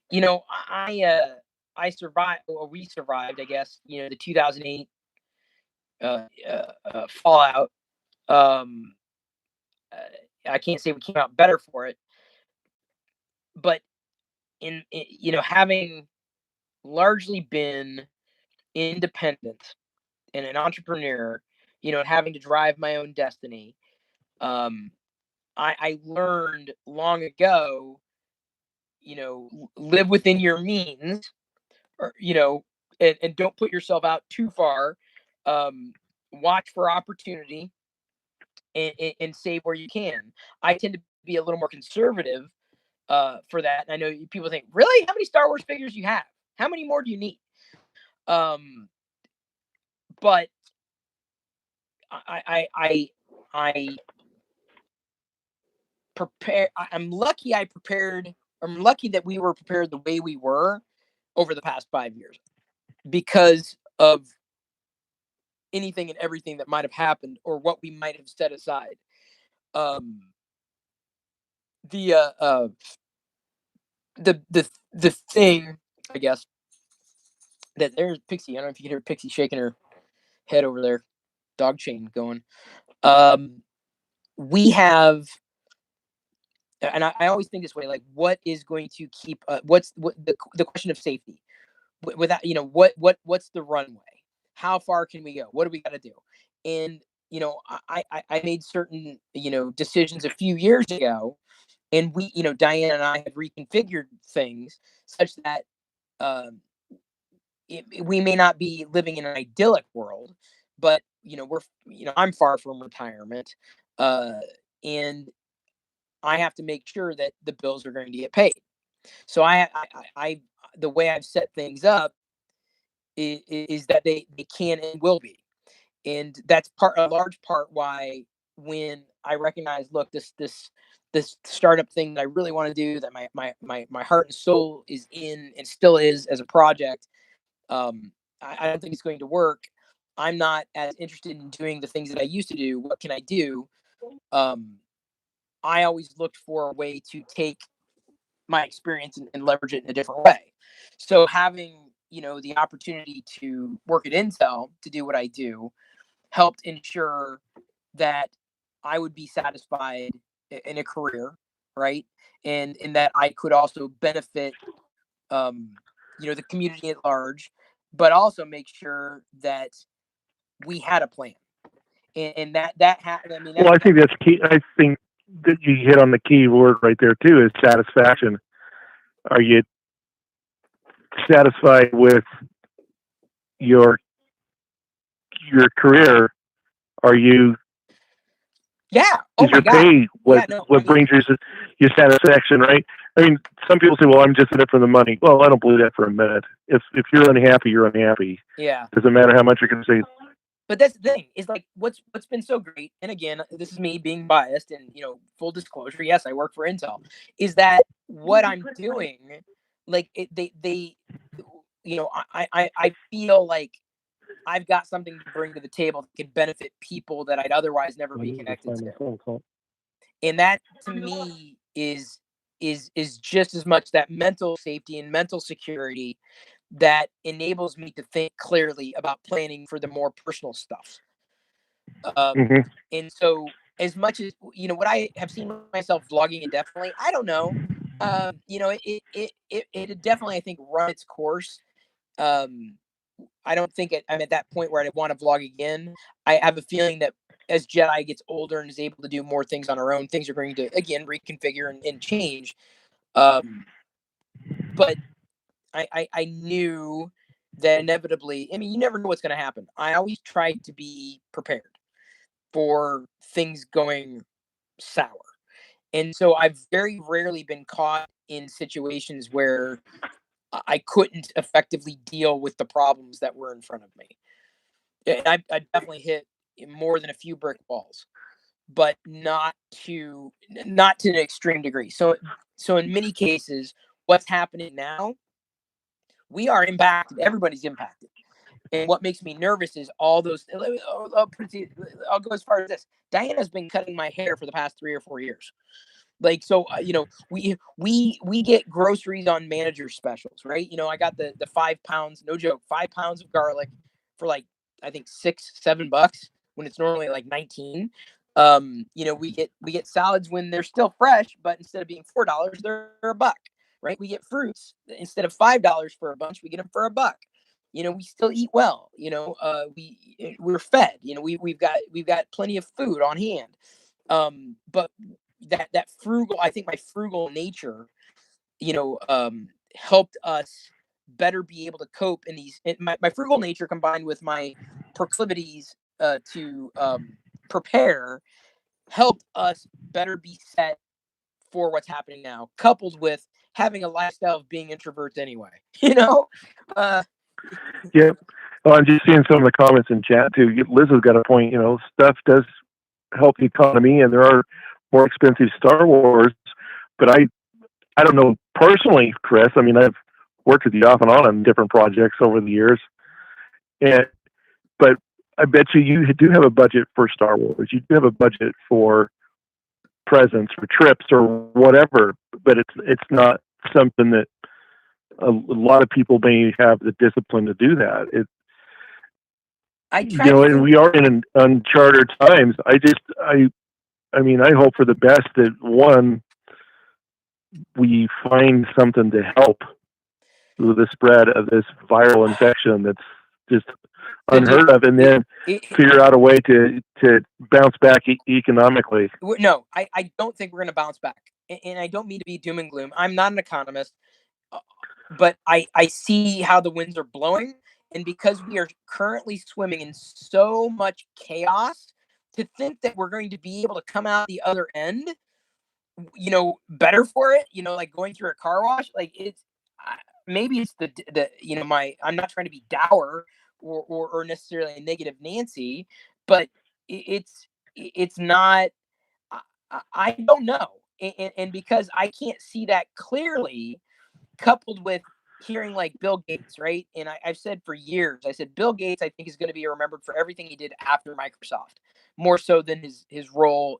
I survived, or we survived, I guess, the 2008 fallout. I can't say we came out better for it, but in having largely been independent and an entrepreneur, and having to drive my own destiny, I learned long ago, live within your means, or, and don't put yourself out too far. Watch for opportunity, and save where you can. I tend to be a little more conservative for that. And I know people think, really, how many Star Wars figures you have? How many more do you need? But I prepare. I'm lucky I prepared. I'm lucky that we were prepared the way we were over the past 5 years, because of anything and everything that might have happened or what we might have set aside. The thing, I guess, that there's Pixie. I don't know if you can hear Pixie shaking her head over there. Dog chain going. We have, and I always think this way, like, what is going to keep what the question of safety, without what's the runway, how far can we go, what do we got to do? And I made certain decisions a few years ago, and we Diane and I have reconfigured things such that we may not be living in an idyllic world, but I'm far from retirement, and I have to make sure that the bills are going to get paid. So I the way I've set things up is that they can and will be, and that's a large part why, when I recognize, look, this startup thing that I really want to do, that my heart and soul is in, and still is, as a project, I don't think it's going to work. I'm not as interested in doing the things that I used to do. What can I do? I always looked for a way to take my experience and leverage it in a different way. So having the opportunity to work at Intel to do what I do helped ensure that I would be satisfied in a career, right? And that I could also benefit the community at large, but also make sure that we had a plan, and that happened. I mean, well, I think that's key. I think that you hit on the key word right there too, is satisfaction. Are you satisfied with your career? Are you? Yeah. Is your pay what brings your satisfaction, right? I mean, some people say, "Well, I'm just in it for the money." Well, I don't believe that for a minute. If you're unhappy, you're unhappy. Yeah. Doesn't matter how much you're going to say. But that's the thing, is like what's been so great, and again, this is me being biased, and full disclosure, yes, I work for Intel, is that what I'm doing, like they I feel like I've got something to bring to the table that could benefit people that I'd otherwise never be connected to. And that, to me, is just as much that mental safety and mental security that enables me to think clearly about planning for the more personal stuff. And so, as much as what I have seen myself vlogging indefinitely, I don't know. It definitely, I think, run its course. I don't think I'm at that point where I want to vlog again. I have a feeling that as Jedi gets older and is able to do more things on her own, things are going to again reconfigure and change. But I knew that inevitably, I mean, you never know what's going to happen. I always tried to be prepared for things going sour. And so I've very rarely been caught in situations where I couldn't effectively deal with the problems that were in front of me. And I definitely hit more than a few brick walls, but not to an extreme degree. So in many cases, what's happening now, we are impacted. Everybody's impacted. And what makes me nervous is all those. I'll go as far as this. Diana's been cutting my hair for the past 3 or 4 years. Like, so, we get groceries on manager specials, right? I got the 5 pounds, no joke, 5 pounds of garlic for like, I think $6-7 when it's normally like 19. We get salads when they're still fresh, but instead of being $4, they're $1, right? We get fruits instead of $5 for a bunch, we get them for $1. We still eat well. We're fed. We've got plenty of food on hand. But that frugal, I think my frugal nature, helped us better be able to cope in these. My frugal nature combined with my proclivities to prepare helped us better be set for what's happening now, coupled with having a lifestyle of being introverts anyway. Yeah. Well, I'm just seeing some of the comments in chat too. Liz has got a point. Stuff does help the economy, and there are more expensive Star Wars. But I don't know personally, Chris. I mean, I've worked with you off and on different projects over the years, but I bet you do have a budget for Star Wars. You do have a budget for presents or trips or whatever. But it's not something that a lot of people may have the discipline to do that. And we are in uncharted times. I mean, I hope for the best that one, we find something to help with the spread of this viral infection that's just unheard of, and then figure out a way to bounce back economically. No, I don't think we're going to bounce back. And I don't mean to be doom and gloom. I'm not an economist, but I see how the winds are blowing. And because we are currently swimming in so much chaos, to think that we're going to be able to come out the other end, better for it, like going through a car wash, like maybe it's I'm not trying to be dour or necessarily a negative Nancy, but it's not, I don't know. And because I can't see that clearly, coupled with hearing like Bill Gates, right? And I've said for years, I said Bill Gates, I think, is going to be remembered for everything he did after Microsoft, more so than his role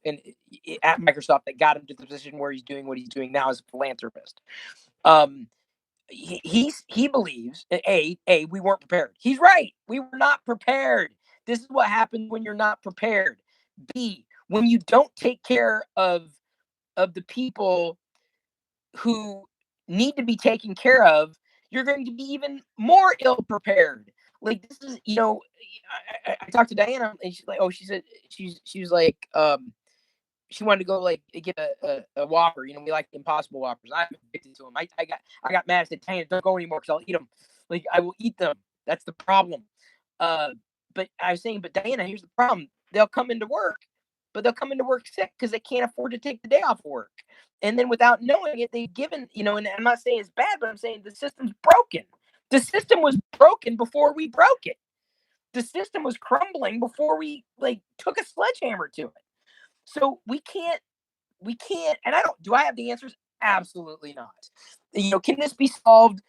at Microsoft that got him to the position where he's doing what he's doing now as a philanthropist. He believes a we weren't prepared. He's right. We were not prepared. This is what happens when you're not prepared. B, when you don't take care of the people who need to be taken care of, you're going to be even more ill prepared. Like, this is, I talked to Diana, and she's like, she said she was like, she wanted to go like get a Whopper. We like the Impossible Whoppers. I'm addicted to them. I got mad. I said, Diana, don't go anymore because I'll eat them. Like, I will eat them. That's the problem. But I was saying, but Diana, here's the problem. They'll come into work, but they'll come into work sick because they can't afford to take the day off of work. And then without knowing it, they've given, and I'm not saying it's bad, but I'm saying the system's broken. The system was broken before we broke it. The system was crumbling before we took a sledgehammer to it. So we can't, and do I have the answers? Absolutely not. Can this be solved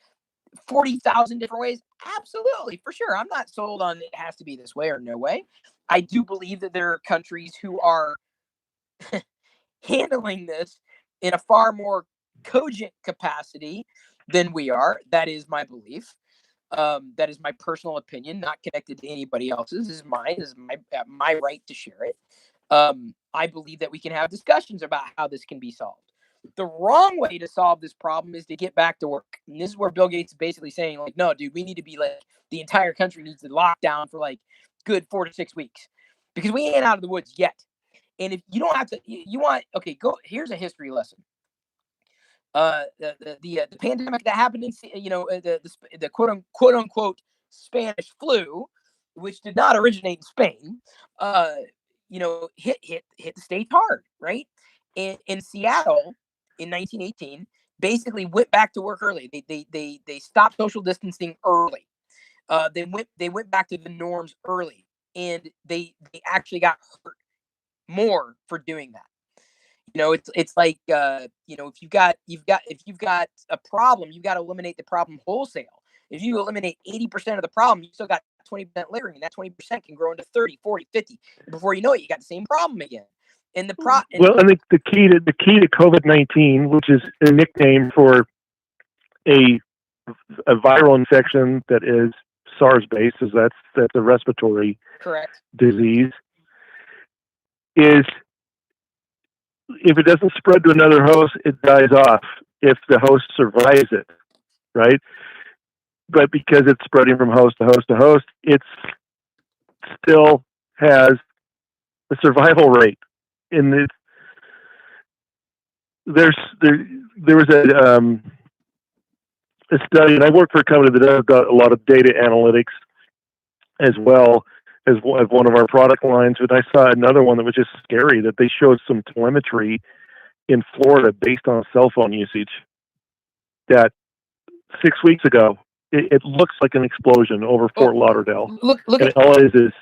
40,000 different ways? Absolutely, for sure. I'm not sold on it has to be this way or no way. I do believe that there are countries who are handling this in a far more cogent capacity than we are. That is my belief. That is my personal opinion, not connected to anybody else's. This is mine. This is my right to share it. I believe that we can have discussions about how this can be solved. The wrong way to solve this problem is to get back to work. And this is where Bill Gates is basically saying, like, no, dude, we need to be the entire country needs to lock down for good 4 to 6 weeks because we ain't out of the woods yet. And if you don't have to, you want, okay, go, here's a history lesson. the pandemic that happened in, the quote unquote Spanish flu, which did not originate in Spain, hit the states hard, right? In Seattle in 1918, basically went back to work early. They stopped social distancing early. They went back to the norms early, and they actually got hurt more for doing that. It's like if you've got a problem, you've got to eliminate the problem wholesale. If you eliminate 80% of the problem, you still got 20% lingering, and that 20% can grow into 30, 40, 50. And before you know it, you got the same problem again. And I think the key to COVID-19, which is a nickname for a viral infection that is SARS-based, is that's a respiratory correct disease, is if it doesn't spread to another host, it dies off if the host survives it, right? But because it's spreading from host to host to host, it still has a survival rate. And there was a study, and I work for a company that does a lot of data analytics as well as one of our product lines. And I saw another one that was just scary, that they showed some telemetry in Florida based on cell phone usage that 6 weeks ago, it looks like an explosion over Fort Lauderdale. Look and all it is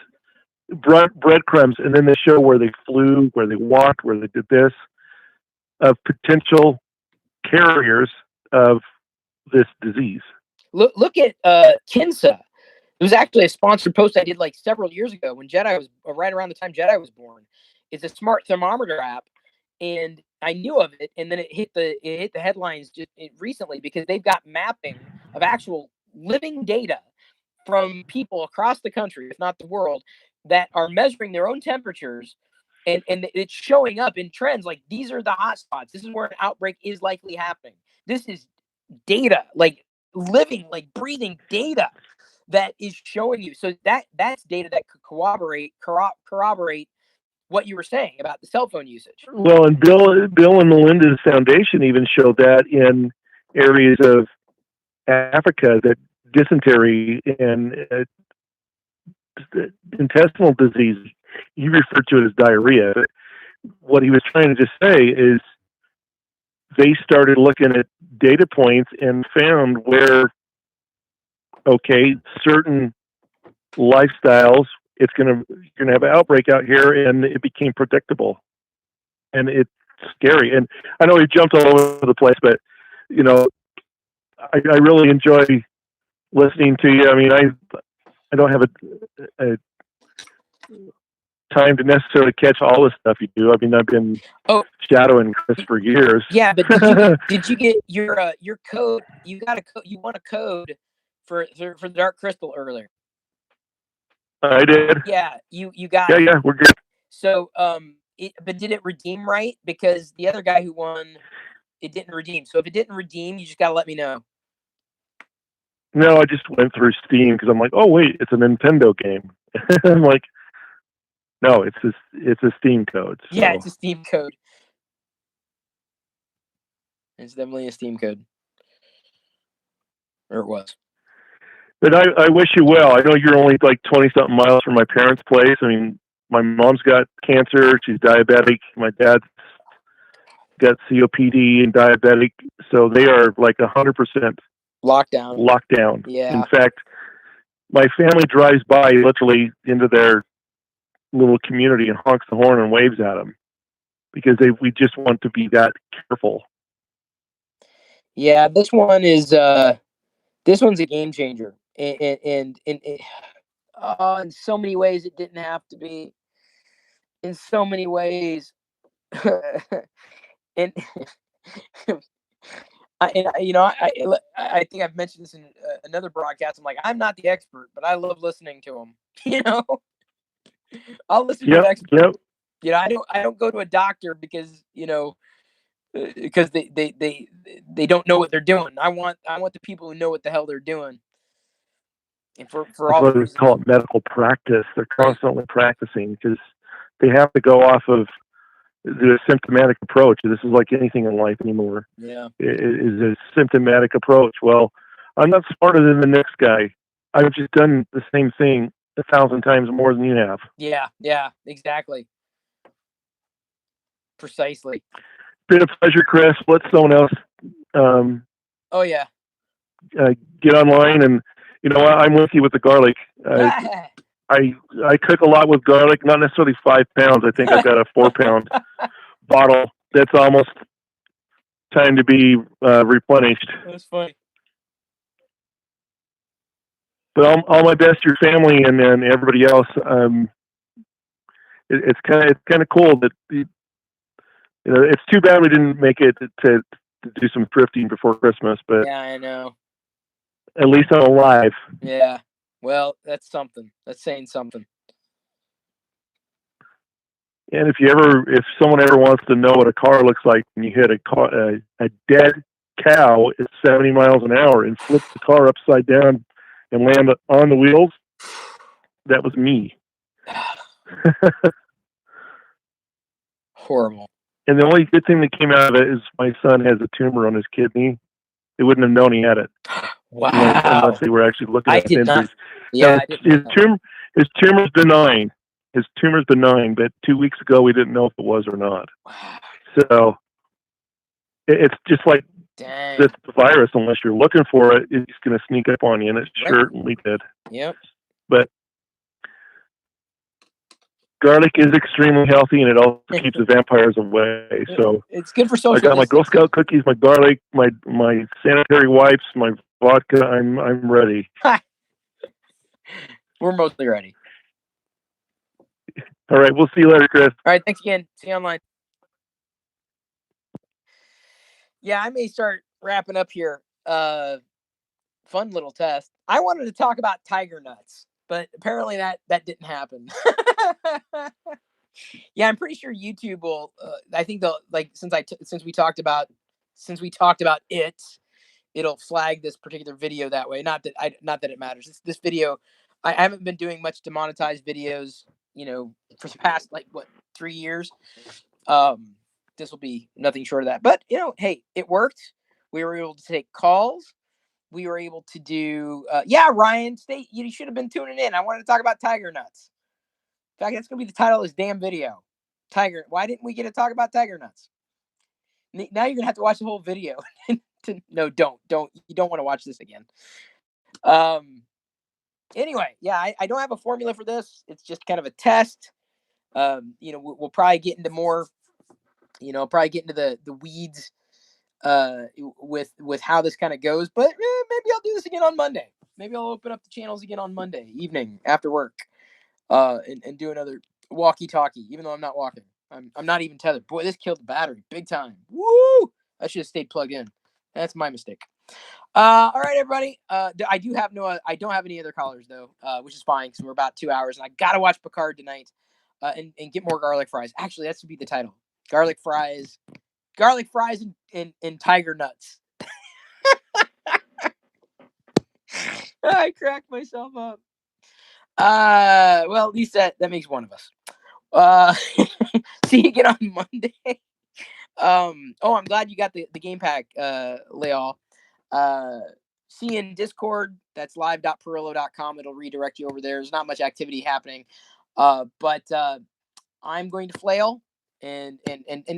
breadcrumbs, and then they show where they flew, where they walked, where they did this, of potential carriers of this disease. Look at Kinsa. It was actually a sponsored post I did like several years ago when Jedi was right around the time Jedi was born. It's a smart thermometer app, and I knew of it, and then it hit the headlines just recently because they've got mapping of actual living data from people across the country, if not the world, that are measuring their own temperatures, and it's showing up in trends like these are the hot spots. This is where an outbreak is likely happening. This is data, like living, like breathing data that is showing you. So that's data that could corroborate what you were saying about the cell phone usage. Well, and Bill and Melinda's foundation even showed that in areas of Africa, that dysentery and intestinal disease, he referred to it as diarrhea. But what he was trying to just say is they started looking at data points and found where, okay, certain lifestyles, you're gonna have an outbreak out here, and it became predictable, and it's scary. And I know we jumped all over the place, but I really enjoy listening to you. I mean, I don't have a time to necessarily catch all the stuff you do. I mean, I've been shadowing Chris for years. Yeah, but did you get your code? You won a code for the Dark Crystal earlier. I did. Yeah, you got it. Yeah, we're good. So, but did it redeem right? Because the other guy who won, it didn't redeem. So if it didn't redeem, you just gotta let me know. No, I just went through Steam because I'm like, oh wait, it's a Nintendo game. I'm like, no, it's a Steam code. So. Yeah, it's a Steam code. It's definitely a Steam code. Or it was. But I wish you well. I know you're only like 20-something miles from my parents' place. I mean, my mom's got cancer. She's diabetic. My dad's got COPD and diabetic. So they are like 100% lockdown. Yeah. In fact, my family drives by literally into their little community and honks the horn and waves at them because we just want to be that careful. Yeah, this one's a game changer, and in so many ways it didn't have to be. In so many ways, and I think I've mentioned this in another broadcast. I'm like, I'm not the expert, but I love listening to them. I'll listen to an expert. Yep. I don't go to a doctor because because they don't know what they're doing. I want the people who know what the hell they're doing. And for all the reasons. They call it medical practice. They're constantly practicing because they have to go off of a symptomatic approach. This is like anything in life anymore. Yeah. It is a symptomatic approach. Well, I'm not smarter than the next guy. I've just done the same thing 1,000 times more than you have. Yeah, exactly. Precisely. Been a pleasure, Chris. Let someone else oh yeah. Get online, and I'm with you with the garlic. I cook a lot with garlic, not necessarily 5 pounds. I think I've got a 4-pound bottle that's almost time to be replenished. That's funny. But all my best to your family and everybody else. It's kind of cool that it's too bad we didn't make it to do some thrifting before Christmas. But yeah, I know. At least I'm alive. Yeah. Well, that's something. That's saying something. And if someone ever wants to know what a car looks like when you hit a dead cow at 70 miles an hour and flip the car upside down and land on the wheels, that was me. Horrible. And the only good thing that came out of it is my son has a tumor on his kidney. They wouldn't have known he had it. Wow. Unless they were actually looking at it. His tumor's benign. His tumor's benign, but 2 weeks ago we didn't know if it was or not. Wow. So it's just like this virus. Unless you're looking for it, it's going to sneak up on you, and it certainly did. Yep. But garlic is extremely healthy, and it also keeps the vampires away. So it's good for social. I got my Girl Scout cookies, my garlic, my sanitary wipes, my vodka. I'm ready. We're mostly ready. All right, we'll see you later, Chris. All right, thanks again. See you online. Yeah, I may start wrapping up here. Fun little test. I wanted to talk about tiger nuts, but apparently that didn't happen. Yeah, I'm pretty sure YouTube will. I think they'll since we talked about it, it'll flag this particular video that way. Not that it matters. This video, I haven't been doing much to monetize videos, for the past 3 years. This will be nothing short of that. But hey, it worked. We were able to take calls. We were able to do. Ryan, you should have been tuning in. I wanted to talk about tiger nuts. In fact, that's going to be the title of this damn video. Why didn't we get to talk about tiger nuts? Now you're going to have to watch the whole video. No, don't. You don't want to watch this again. Anyway, I don't have a formula for this. It's just kind of a test. We'll probably get into more, probably get into the weeds with how this kind of goes. But maybe I'll do this again on Monday. Maybe I'll open up the channels again on Monday evening after work and do another walkie-talkie, even though I'm not walking. I'm not even tethered. Boy, this killed the battery big time. Woo! I should have stayed plugged in. That's my mistake. All right, everybody. I don't have any other callers though, which is fine because we're about 2 hours, and I gotta watch Picard tonight, and get more garlic fries. Actually, that should be the title: garlic fries and tiger nuts. I cracked myself up. Well, at least that makes one of us. See you again on Monday. I'm glad you got the game pack, Leal. See you in Discord. That's live.pirillo.com. It'll redirect you over there. There's not much activity happening. But I'm going to flail and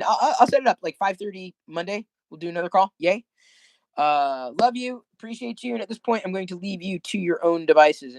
I'll set it up like 5:30 Monday. We'll do another call. Yay. Love you. Appreciate you. And at this point, I'm going to leave you to your own devices.